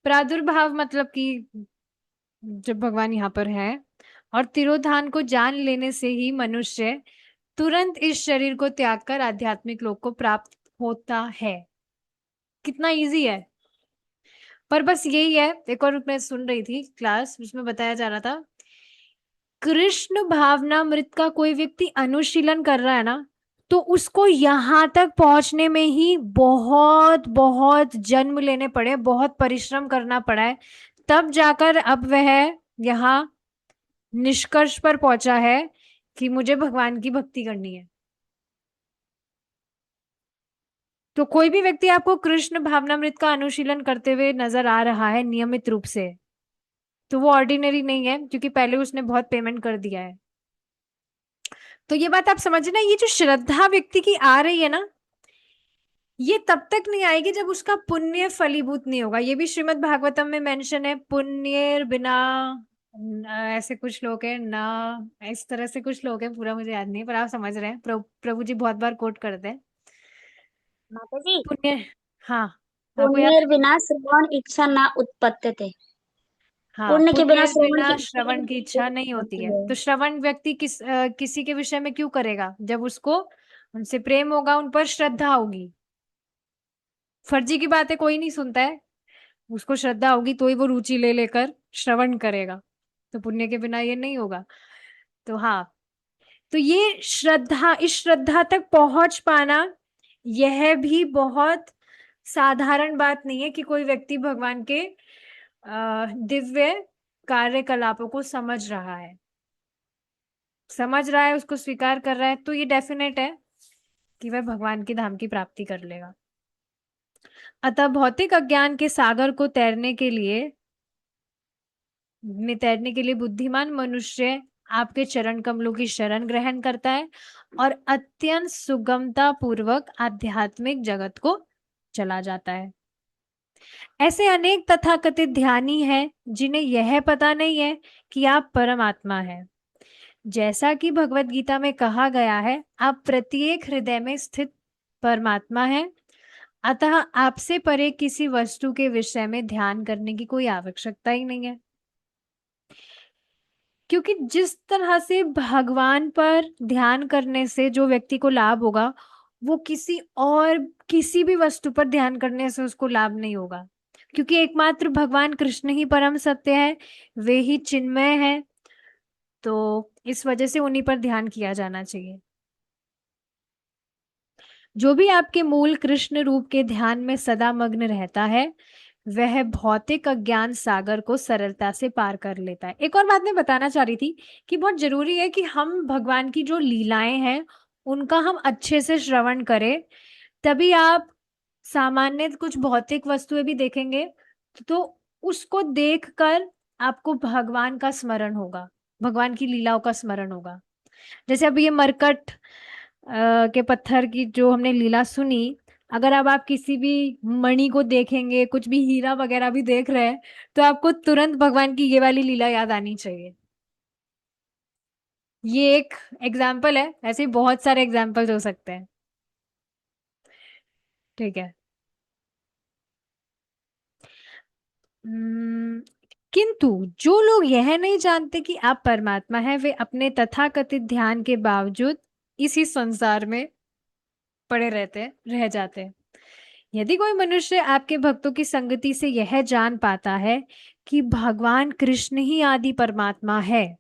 प्रादुर्भाव मतलब कि जब भगवान यहाँ पर है, और तिरोधान को जान लेने से ही मनुष्य तुरंत इस शरीर को त्याग कर आध्यात्मिक लोक को प्राप्त होता है। कितना इजी है। पर बस यही है, एक और मैं सुन रही थी क्लास उसमें बताया जा रहा था, कृष्ण भावनामृत का कोई व्यक्ति अनुशीलन कर रहा है ना, तो उसको यहां तक पहुंचने में ही बहुत बहुत जन्म लेने पड़े, बहुत परिश्रम करना पड़ा है, तब जाकर अब वह यहाँ निष्कर्ष पर पहुंचा है कि मुझे भगवान की भक्ति करनी है। तो कोई भी व्यक्ति आपको कृष्ण भावनामृत का अनुशीलन करते हुए नजर आ रहा है नियमित रूप से, तो वो ऑर्डिनरी नहीं है, क्योंकि पहले उसने बहुत पेमेंट कर दिया है। तो ये बात आप समझना, ये जो श्रद्धा व्यक्ति की आ रही है ना, ये तब तक नहीं आएगी जब उसका पुण्य फलीभूत नहीं होगा। ये भी श्रीमद् भागवतम में मेंशन है, पुण्य बिना ऐसे कुछ लोग हैं ना, इस तरह से कुछ लोग हैं, पूरा मुझे याद नहीं है, पर आप समझ रहे हैं। प्रभु जी बहुत बार कोट करते हैं माता जी, पुण्य। हाँ, आपको याद पुण्य है? विना श्रवण इच्छा ना उत्पत्ति थे। हाँ, पुण्य के बिना पुण्य श्रवण बिना की श्रवण की इच्छा नहीं होती होती है, है। तो श्रवण व्यक्ति किसी के विषय में क्यों करेगा? जब उसको उनसे प्रेम होगा, उन पर श्रद्धा होगी। फर्जी की बातें कोई नहीं सुनता है, उसको श्रद्धा होगी तो ही वो रुचि ले लेकर श्रवण करेगा। तो पुण्य के बिना ये नहीं होगा। तो हाँ, तो ये श्रद्धा, इस श्रद्धा तक पहुंच पाना, यह भी बहुत साधारण बात नहीं है कि कोई व्यक्ति भगवान के दिव्य कार्यकलापों को समझ रहा है, उसको स्वीकार कर रहा है, तो ये डेफिनेट है कि वह भगवान की धाम की प्राप्ति कर लेगा। अतः भौतिक अज्ञान के सागर को तैरने के लिए बुद्धिमान मनुष्य आपके चरण कमलों की शरण ग्रहण करता है और अत्यंत सुगमता पूर्वक आध्यात्मिक जगत को चला जाता है। ऐसे अनेक तथाकथित ध्यानी हैं जिन्हें यह पता नहीं है कि आप परमात्मा हैं। जैसा कि भगवत गीता में कहा गया है, आप प्रत्येक हृदय में स्थित परमात्मा हैं। अतः आपसे परे किसी वस्तु के विषय में ध्यान करने की कोई आवश्यकता ही नहीं है, क्योंकि जिस तरह से भगवान पर ध्यान करने से जो व्यक्ति को लाभ होगा, वो किसी भी वस्तु पर ध्यान करने से उसको लाभ नहीं होगा। क्योंकि एकमात्र भगवान कृष्ण ही परम सत्य है, वे ही चिन्मय है। तो इस वजह से उन्हीं पर ध्यान किया जाना चाहिए। जो भी आपके मूल कृष्ण रूप के ध्यान में सदा मग्न रहता है, वह भौतिक अज्ञान सागर को सरलता से पार कर लेता है। एक और बात मैं बताना चाह रही थी कि बहुत जरूरी है कि हम भगवान की जो लीलाएं हैं उनका हम अच्छे से श्रवण करें। तभी आप सामान्य कुछ भौतिक वस्तुएं भी देखेंगे, तो उसको देखकर आपको भगवान का स्मरण होगा, भगवान की लीलाओं का स्मरण होगा। जैसे अब ये मरकट के पत्थर की जो हमने लीला सुनी, अगर अब आप किसी भी मणि को देखेंगे, कुछ भी हीरा वगैरह भी देख रहे हैं, तो आपको तुरंत भगवान की ये वाली लीला याद आनी चाहिए। ये एक एग्जाम्पल है, ऐसे ही बहुत सारे एग्जाम्पल्स हो सकते हैं। ठीक है। हम्म, किंतु जो लोग यह नहीं जानते कि आप परमात्मा हैं, वे अपने तथाकथित ध्यान के बावजूद इसी संसार में रह जाते हैं। यदि कोई मनुष्य आपके भक्तों की संगति से यह जान पाता है कि भगवान कृष्ण ही आदि परमात्मा है,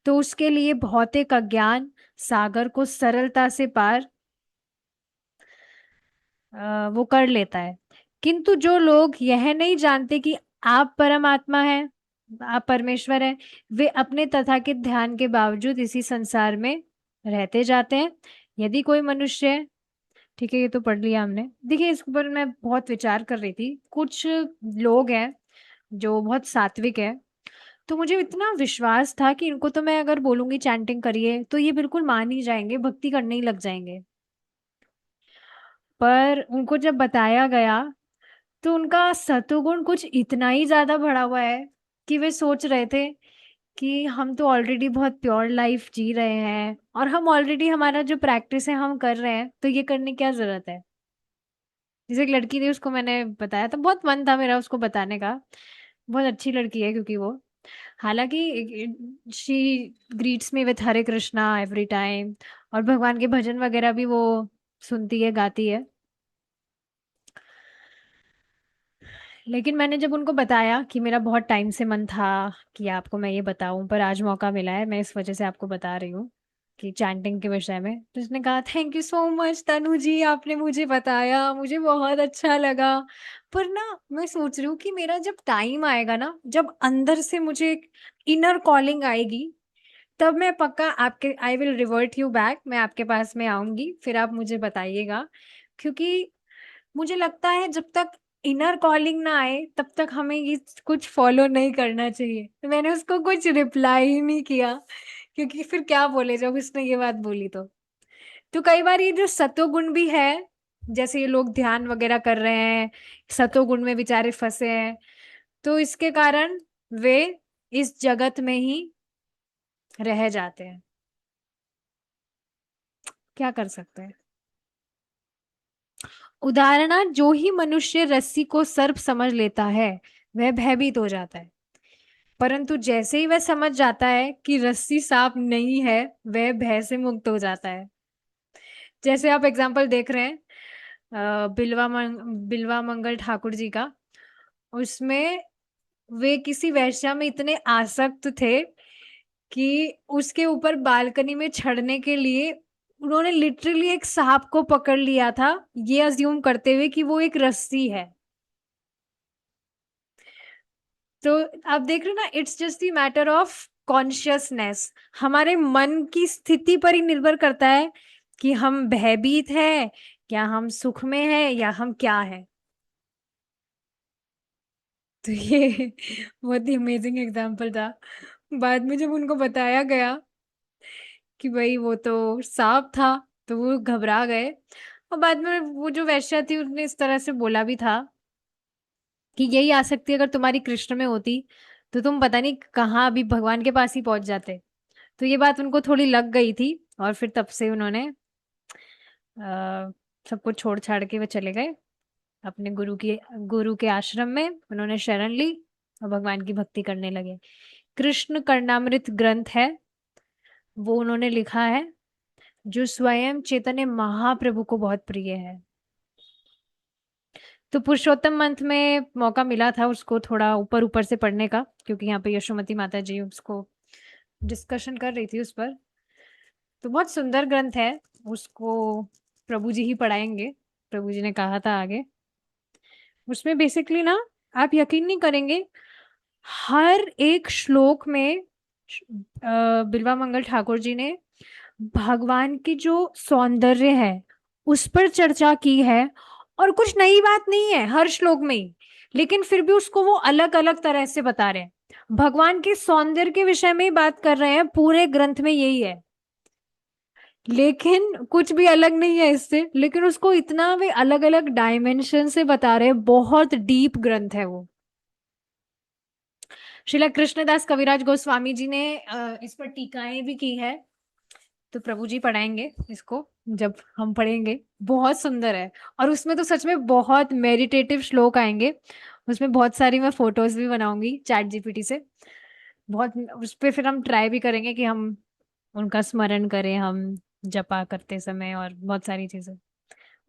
तो उसके लिए भौतिक अज्ञान सागर को सरलता से पार वो कर लेता है। किंतु जो लोग यह नहीं जानते कि आप परमात्मा हैं, आप परमेश्वर हैं, वे अपने तथाकथित ध्यान के बावजूद इसी संसार में रहते जाते हैं। यदि कोई मनुष्य, ठीक है ये तो पढ़ लिया हमने। देखिए, इस ऊपर मैं बहुत विचार कर रही थी। कुछ लोग हैं जो बहुत सात्विक है, तो मुझे इतना विश्वास था कि इनको तो मैं अगर बोलूंगी चैंटिंग करिए तो ये बिल्कुल मान ही जाएंगे, भक्ति करने ही लग जाएंगे। पर उनको जब बताया गया तो उनका सतोगुण कुछ इतना ही ज्यादा बढ़ा हुआ है कि वे सोच रहे थे कि हम तो ऑलरेडी बहुत प्योर लाइफ जी रहे हैं और हम ऑलरेडी हमारा जो प्रैक्टिस है हम कर रहे हैं, तो ये करने की क्या जरूरत है। जैसे एक लड़की थी, उसको मैंने बताया था, बहुत मन था मेरा उसको बताने का। बहुत अच्छी लड़की है, क्योंकि वो, हालांकि she greets me with Hare Krishna every time, और भगवान के भजन वगैरह भी वो सुनती है, गाती है। लेकिन मैंने जब उनको बताया कि मेरा बहुत टाइम से मन था कि आपको मैं ये बताऊं, पर आज मौका मिला है, मैं इस वजह से आपको बता रही हूँ कि चैंटिंग के विषय में, तो उसने कहा थैंक यू सो मच तनु जी, आपने मुझे बताया, मुझे बहुत अच्छा लगा। पर ना, मैं सोच रही हूँ कि मेरा जब टाइम आएगा ना, जब अंदर से मुझे एक इनर कॉलिंग आएगी, तब मैं पक्का आपके, I will revert you back, मैं आपके पास में आऊंगी, फिर आप मुझे बताइएगा। क्योंकि मुझे लगता है जब तक इनर कॉलिंग ना आए तब तक हमें ये कुछ फॉलो नहीं करना चाहिए। तो मैंने उसको कुछ रिप्लाई ही नहीं किया, क्योंकि फिर क्या बोले जब उसने ये बात बोली तो कई बार ये जो सतोगुण भी है, जैसे ये लोग ध्यान वगैरह कर रहे हैं, सतोगुण में बेचारे फंसे हैं, तो इसके कारण वे इस जगत में ही रह जाते हैं। क्या कर सकते हैं। उदाहरणार्थ, जो ही मनुष्य रस्सी को सर्प समझ लेता है, वह भयभीत हो जाता है। परंतु जैसे ही वह समझ जाता है कि रस्सी सांप नहीं है, वह भय से मुक्त हो जाता है। जैसे आप एग्जाम्पल देख रहे हैं बिल्वा मंगल ठाकुर जी का, उसमें वे किसी वेश्या में इतने आसक्त थे कि उसके ऊपर बालकनी में चढ़ने के लिए उन्होंने लिटरली एक सांप को पकड़ लिया था, ये अज्यूम करते हुए कि वो एक रस्सी है। तो आप देख रहे हो ना, it's just the matter of consciousness. हमारे मन की स्थिति पर ही निर्भर करता है कि हम भयभीत है, या हम सुख में है, या हम क्या है। तो ये बहुत ही अमेजिंग एग्जाम्पल था। बाद में जब उनको बताया गया कि भाई वो तो सांप था, तो वो घबरा गए। और बाद में वो जो वैश्या थी उसने इस तरह से बोला भी था कि यही आसक्ति अगर तुम्हारी कृष्ण में होती तो तुम पता नहीं कहाँ अभी भगवान के पास ही पहुंच जाते। तो ये बात उनको थोड़ी लग गई थी, और फिर तब से उन्होंने सब कुछ छोड़ छाड़ के वे चले गए अपने गुरु के आश्रम में। उन्होंने शरण ली और भगवान की भक्ति करने लगे। कृष्ण कर्णामृत ग्रंथ है, वो उन्होंने लिखा है, जो स्वयं चैतन्य महाप्रभु को बहुत प्रिय है। तो पुरुषोत्तम मंथ में मौका मिला था उसको थोड़ा ऊपर ऊपर से पढ़ने का, क्योंकि यहाँ पे यशोमती माता जी उसको डिस्कशन कर रही थी उस पर। तो बहुत सुंदर ग्रंथ है, उसको प्रभु जी ही पढ़ाएंगे, प्रभु जी ने कहा था आगे। उसमें बेसिकली ना, आप यकीन नहीं करेंगे, हर एक श्लोक में बिल्वा मंगल ठाकुर जी ने भगवान की जो सौंदर्य है उस पर चर्चा की है। और कुछ नई बात नहीं है हर श्लोक में ही, लेकिन फिर भी उसको वो अलग अलग तरह से बता रहे हैं। भगवान के सौंदर्य के विषय में ही बात कर रहे हैं, पूरे ग्रंथ में यही है, लेकिन कुछ भी अलग नहीं है इससे। लेकिन उसको इतना वे अलग अलग डायमेंशन से बता रहे हैं, बहुत डीप ग्रंथ है वो। श्रीला कृष्णदास कविराज गोस्वामी जी ने इस पर टीकाएं भी की है। तो प्रभु जी पढ़ाएंगे इसको जब हम पढ़ेंगे, बहुत सुंदर है। और उसमें तो सच में बहुत मेडिटेटिव श्लोक आएंगे। उसमें बहुत सारी मैं फोटोज भी बनाऊंगी चैट जीपीटी से। बहुत उस पे फिर हम ट्राई भी करेंगे कि हम उनका स्मरण करें हम जपा करते समय, और बहुत सारी चीजें।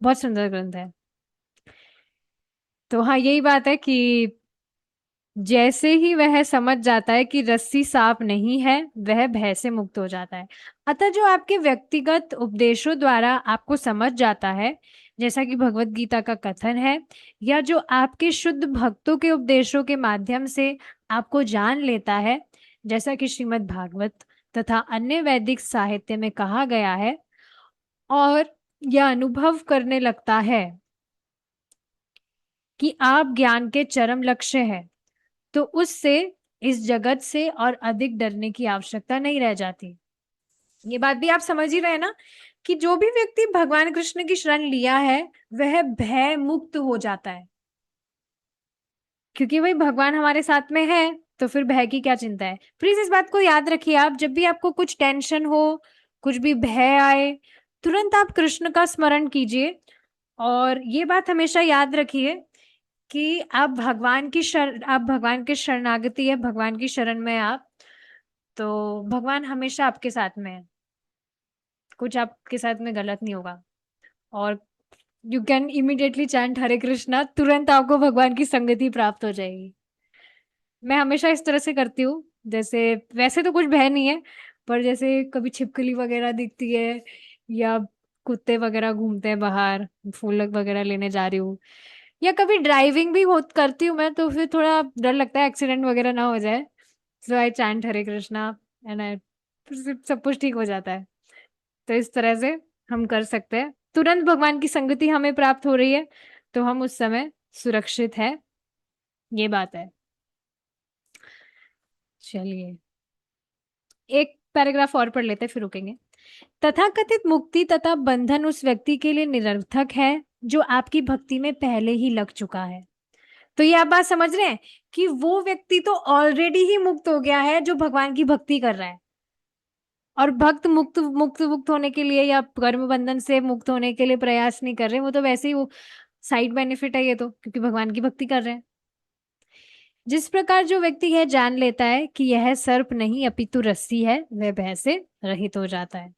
बहुत सुंदर ग्रंथ है। तो हाँ, यही बात है कि जैसे ही वह समझ जाता है कि रस्सी सांप नहीं है, वह भय से मुक्त हो जाता है। अतः जो आपके व्यक्तिगत उपदेशों द्वारा आपको समझ जाता है, जैसा कि भगवत गीता का कथन है, या जो आपके शुद्ध भक्तों के उपदेशों के माध्यम से आपको जान लेता है, जैसा कि श्रीमद् भागवत तथा अन्य वैदिक साहित्य में कहा गया है, और यह अनुभव करने लगता है कि आप ज्ञान के चरम लक्ष्य है, तो उससे इस जगत से और अधिक डरने की आवश्यकता नहीं रह जाती। ये बात भी आप समझ ही रहे हैं ना, कि जो भी व्यक्ति भगवान कृष्ण की शरण लिया है वह भय मुक्त हो जाता है, क्योंकि भाई भगवान हमारे साथ में है, तो फिर भय की क्या चिंता है। प्लीज इस बात को याद रखिए, आप जब भी आपको कुछ टेंशन हो, कुछ भी भय आए, तुरंत आप कृष्ण का स्मरण कीजिए। और ये बात हमेशा याद रखिए कि आप भगवान की शरणागति है, भगवान की शरण में आप, तो भगवान हमेशा आपके साथ में है, कुछ आपके साथ में गलत नहीं होगा। और you can immediately chant Hare Krishna, तुरंत आपको भगवान की संगति प्राप्त हो जाएगी। मैं हमेशा इस तरह से करती हूँ। जैसे वैसे तो कुछ भय नहीं है, पर जैसे कभी छिपकली वगैरह दिखती है, या कुत्ते वगैरह घूमते हैं बाहर, फूल वगैरह लेने जा रही हूँ, या कभी ड्राइविंग भी हो करती हूँ मैं, तो फिर थोड़ा डर लगता है एक्सीडेंट वगैरह ना हो जाए। So I chant Hare Krishna and I, सब कुछ ठीक हो जाता है। तो इस तरह से हम कर सकते हैं, तुरंत भगवान की संगति हमें प्राप्त हो रही है, तो हम उस समय सुरक्षित है, ये बात है। चलिए एक पैराग्राफ और पढ़ लेते हैं, फिर रुकेंगे। तथाकथित मुक्ति तथा बंधन उस व्यक्ति के लिए निरर्थक है जो आपकी भक्ति में पहले ही लग चुका है। तो ये आप बात समझ रहे हैं कि वो व्यक्ति तो ऑलरेडी ही मुक्त हो गया है जो भगवान की भक्ति कर रहा है। और भक्त मुक्त मुक्त मुक्त होने के लिए या कर्म बंधन से मुक्त होने के लिए प्रयास नहीं कर रहे, वो तो वैसे ही वो साइड बेनिफिट है ये तो, क्योंकि भगवान की भक्ति कर रहे हैं। जिस प्रकार जो व्यक्ति यह जान लेता है कि यह सर्प नहीं अपितु रस्सी है, वह भय से रहित हो जाता है।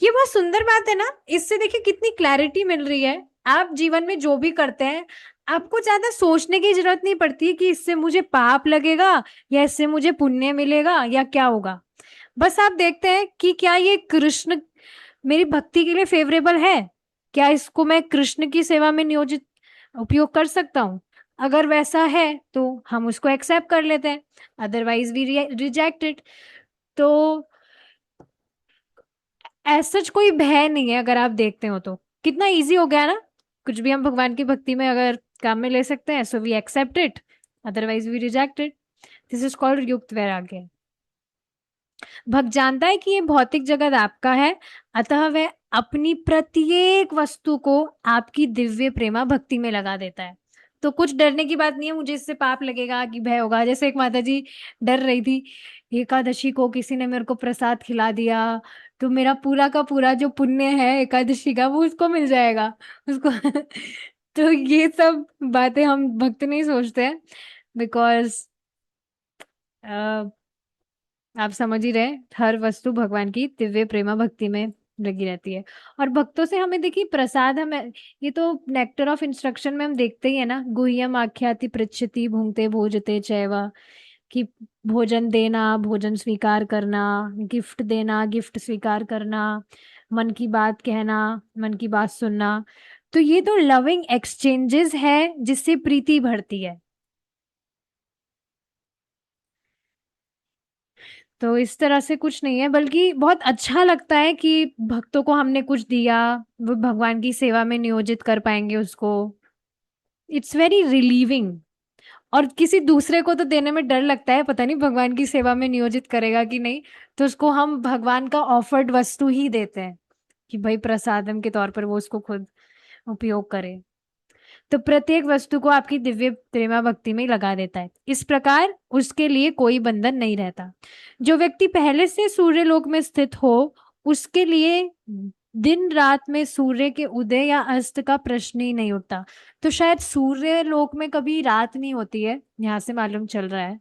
ये बहुत सुंदर बात है ना। इससे देखिए कितनी क्लैरिटी मिल रही है। आप जीवन में जो भी करते हैं, आपको ज्यादा सोचने की जरूरत नहीं पड़ती है कि इससे मुझे पाप लगेगा या इससे मुझे पुण्य मिलेगा या क्या होगा। बस आप देखते हैं कि क्या ये कृष्ण मेरी भक्ति के लिए फेवरेबल है, क्या इसको मैं कृष्ण की सेवा में नियोजित उपयोग कर सकता हूँ। अगर वैसा है तो हम उसको एक्सेप्ट कर लेते हैं, अदरवाइज वी रिजेक्ट इट। तो ऐसा कोई भय नहीं है, अगर आप देखते हो तो कितना इजी हो गया ना। कुछ भी हम भगवान की भक्ति में अगर काम में ले सकते हैं, so we accept it, otherwise we reject it. This is called युक्त वैराग्य। भक्त जानता है कि ये भौतिक जगत आपका है, अतः वह अपनी प्रत्येक वस्तु को आपकी दिव्य प्रेमा भक्ति में लगा देता है। तो कुछ डरने की बात नहीं है, मुझे इससे पाप लगेगा कि भय होगा। जैसे एक माता जी डर रही थी, एकादशी को किसी ने मेरे को प्रसाद खिला दिया तो मेरा पूरा का पूरा जो पुण्य है एकादशी का वो उसको मिल जाएगा उसको। तो ये सब बातें हम भक्त नहीं सोचते हैं, बिकॉज आप समझ ही रहे, हर वस्तु भगवान की दिव्य प्रेमा भक्ति में लगी रहती है। और भक्तों से हमें देखिए प्रसाद, हमें ये तो नेक्टर ऑफ इंस्ट्रक्शन में हम देखते ही है ना, गुह्यम आख्याति पृच्छति भुंक्ते भोजते चैवा, कि भोजन देना, भोजन स्वीकार करना, गिफ्ट देना, गिफ्ट स्वीकार करना, मन की बात कहना, मन की बात सुनना। तो ये तो लविंग एक्सचेंजेस है जिससे प्रीति बढ़ती है। तो इस तरह से कुछ नहीं है, बल्कि बहुत अच्छा लगता है कि भक्तों को हमने कुछ दिया, वो भगवान की सेवा में नियोजित कर पाएंगे उसको। It's very relieving. और किसी दूसरे को तो देने में डर लगता है, पता नहीं भगवान की सेवा में नियोजित करेगा कि नहीं। तो उसको हम भगवान का ऑफर्ड वस्तु ही देते हैं कि भाई प्रसादम के तौर पर वो उसको खुद उपयोग करे। तो प्रत्येक वस्तु को आपकी दिव्य प्रेमा भक्ति में लगा देता है। इस प्रकार उसके लिए कोई बंधन नहीं रहता। जो व्यक्ति पहले से सूर्य लोक में स्थित हो, उसके लिए दिन रात में सूर्य के उदय या अस्त का प्रश्न ही नहीं उठता। तो शायद सूर्य लोक में कभी रात नहीं होती है, यहाँ से मालूम चल रहा है।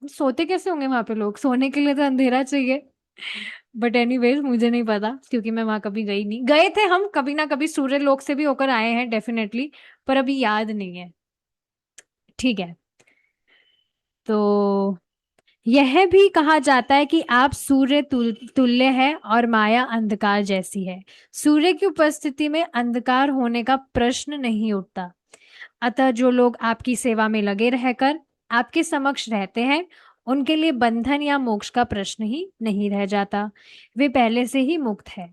सोते कैसे होंगे वहां पे लोग, सोने के लिए तो अंधेरा चाहिए। बट एनीवेज मुझे नहीं पता, क्योंकि मैं वहां कभी गई नहीं। गए थे हम कभी ना कभी, सूर्य लोक से भी होकर आए हैं डेफिनेटली, पर अभी याद नहीं है। ठीक है। तो यह भी कहा जाता है कि आप सूर्य तुल्य है और माया अंधकार जैसी है। सूर्य की उपस्थिति में अंधकार होने का प्रश्न नहीं उठता। अतः जो लोग आपकी सेवा में लगे रहकर आपके समक्ष रहते हैं, उनके लिए बंधन या मोक्ष का प्रश्न ही नहीं रह जाता। वे पहले से ही मुक्त है।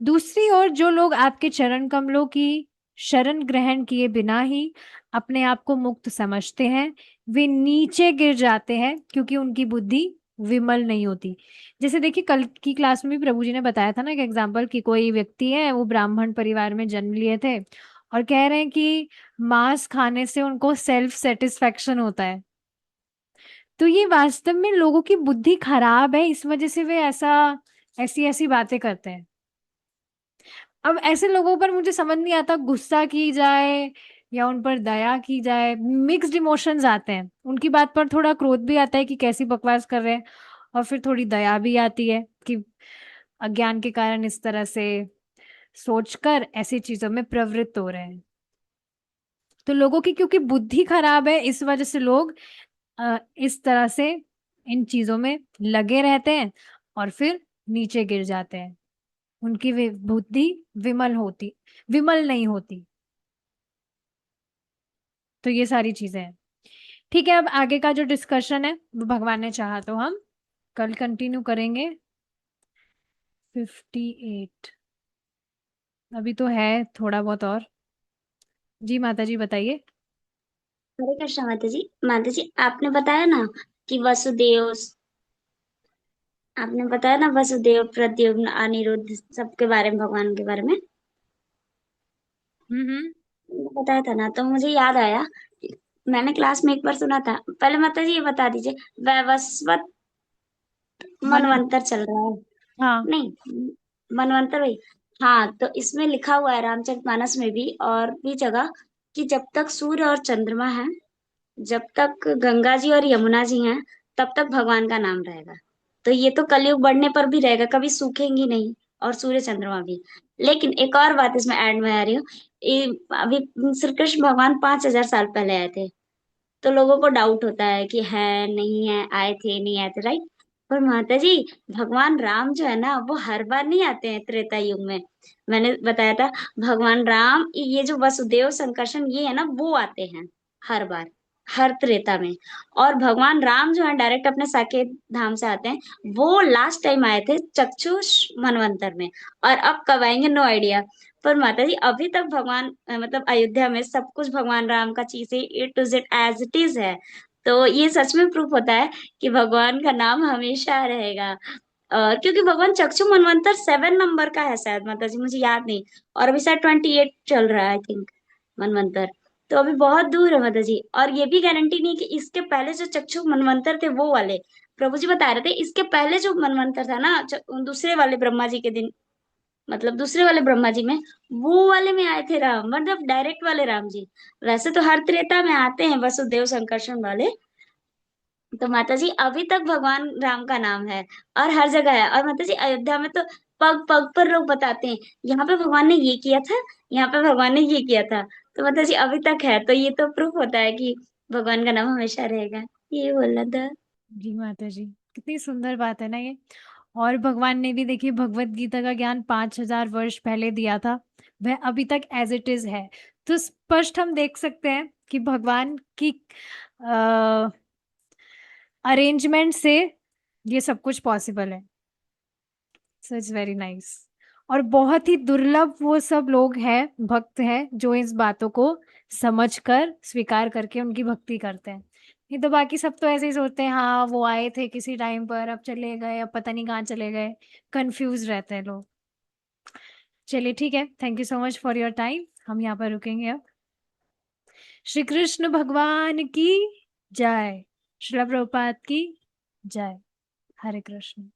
दूसरी ओर जो लोग आपके चरण कमलों की शरण ग्रहण किए बिना ही अपने आप को मुक्त समझते हैं, वे नीचे गिर जाते हैं, क्योंकि उनकी बुद्धि विमल नहीं होती। जैसे देखिए कल की क्लास में भी प्रभु जी ने बताया था ना एक एग्जाम्पल, कि कोई व्यक्ति है, वो ब्राह्मण परिवार में जन्म लिए थे और कह रहे हैं कि मांस खाने से उनको सेल्फ सेटिस्फेक्शन होता है। तो ये वास्तव में लोगों की बुद्धि खराब है, इस वजह से वे ऐसा ऐसी ऐसी बातें करते हैं। अब ऐसे लोगों पर मुझे समझ नहीं आता, गुस्सा की जाए या उन पर दया की जाए। मिक्स्ड इमोशंस आते हैं उनकी बात पर, थोड़ा क्रोध भी आता है कि कैसी बकवास कर रहे हैं, और फिर थोड़ी दया भी आती है कि अज्ञान के कारण इस तरह से सोचकर ऐसी चीजों में प्रवृत्त हो रहे हैं। तो लोगों की क्योंकि बुद्धि खराब है, इस वजह से लोग इस तरह से इन चीजों में लगे रहते हैं और फिर नीचे गिर जाते हैं। उनकी बुद्धि विमल नहीं होती। तो ये सारी चीजें हैं। ठीक है, अब आगे का जो डिस्कशन है वो भगवान ने चाहा तो हम कल कंटिन्यू करेंगे। 58। अभी तो है थोड़ा बहुत और। जी माता जी बताइए। हरे कृष्ण माता जी। माता जी आपने बताया ना कि वसुदेव, आपने बताया ना वसुदेव प्रद्युम्न अनिरुद्ध सबके बारे में, भगवान के बारे में हम्म। बताया था ना, तो मुझे याद आया। मैंने क्लास में एक बार सुना था। पहले माता जी ये बता दीजिए, वैवस्वत मन। मनवंतर चल रहा है? हाँ। नहीं, मनवंतर वही। हाँ, तो इसमें लिखा हुआ है रामचरितमानस में भी और भी जगह कि जब तक सूर्य और चंद्रमा है, जब तक गंगा जी और यमुना जी हैं, तब तक भगवान का नाम रहेगा। तो ये तो कलयुग बढ़ने पर भी रहेगा, कभी सूखेंगी नहीं, और सूर्य चंद्रमा भी। लेकिन एक और बात इसमें ऐड में आ रही हूँ। अभी श्री कृष्ण भगवान 5,000 साल पहले आए थे, तो लोगों को डाउट होता है कि है नहीं है, आए थे नहीं आए थे, राइट। पर माता जी, भगवान राम जो है ना, वो हर बार नहीं आते हैं त्रेता युग में। मैंने बताया था, भगवान राम, ये जो वसुदेव संकर्षण ये है ना, वो आते हैं हर बार, हर त्रेता में। और भगवान राम जो है डायरेक्ट अपने साकेत धाम से आते हैं। वो लास्ट टाइम आए थे चक्षुष मनवंतर में, और अब कब आएंगे नो आइडिया। पर माता जी, अभी तक भगवान मतलब अयोध्या में सब कुछ भगवान राम का चीज है, A to Z as it is है। तो ये सच में प्रूफ होता है कि भगवान का नाम हमेशा रहेगा। और क्योंकि भगवान चक्षु मनवंतर 7 नंबर का है शायद माता जी, मुझे याद नहीं। और अभी शायद 28 चल रहा है आई थिंक, मनवंतर। तो अभी बहुत दूर है माता जी। और ये भी गारंटी नहीं कि इसके पहले जो चक्षु मनवंतर थे वो वाले, प्रभु जी बता रहे थे इसके पहले जो मनवंतर था ना, दूसरे वाले ब्रह्मा जी के दिन, मतलब दूसरे वाले ब्रह्मा जी में, वो वाले में आए थे राम, मतलब डायरेक्ट वाले राम जी। वैसे तो हर त्रेता में आते हैं वसुदेव संकर्षण वाले। तो माता जी अभी तक भगवान राम का नाम है, और हर जगह है। और माता जी अयोध्या में तो पग पग पर लोग बताते हैं, यहाँ पे भगवान ने ये किया था, यहाँ पे भगवान ने ये किया था। तो माता जी अभी तक है, तो ये तो प्रूफ होता है कि भगवान का नाम हमेशा रहेगा। ये बोलना था। जी माता जी, कितनी सुंदर बात है ना ये। और भगवान ने भी देखिए भगवत गीता का ज्ञान 5,000 वर्ष पहले दिया था, वह अभी तक एज इट इज है। तो स्पष्ट हम देख सकते हैं कि भगवान की अरेंजमेंट से ये सब कुछ पॉसिबल है। So it's very nice. और बहुत ही दुर्लभ वो सब लोग हैं, भक्त हैं, जो इस बातों को समझकर स्वीकार करके उनकी भक्ति करते हैं। नहीं तो बाकी सब तो ऐसे ही सोचते हैं, हाँ वो आए थे किसी टाइम पर, अब चले गए, अब पता नहीं कहाँ चले गए। कंफ्यूज रहते हैं लोग। चलिए ठीक है, thank you so much for your time, हम यहाँ पर रुकेंगे अब। श्री कृष्ण भगवान की जय। श्रील प्रभुपाद की जय। हरे कृष्ण।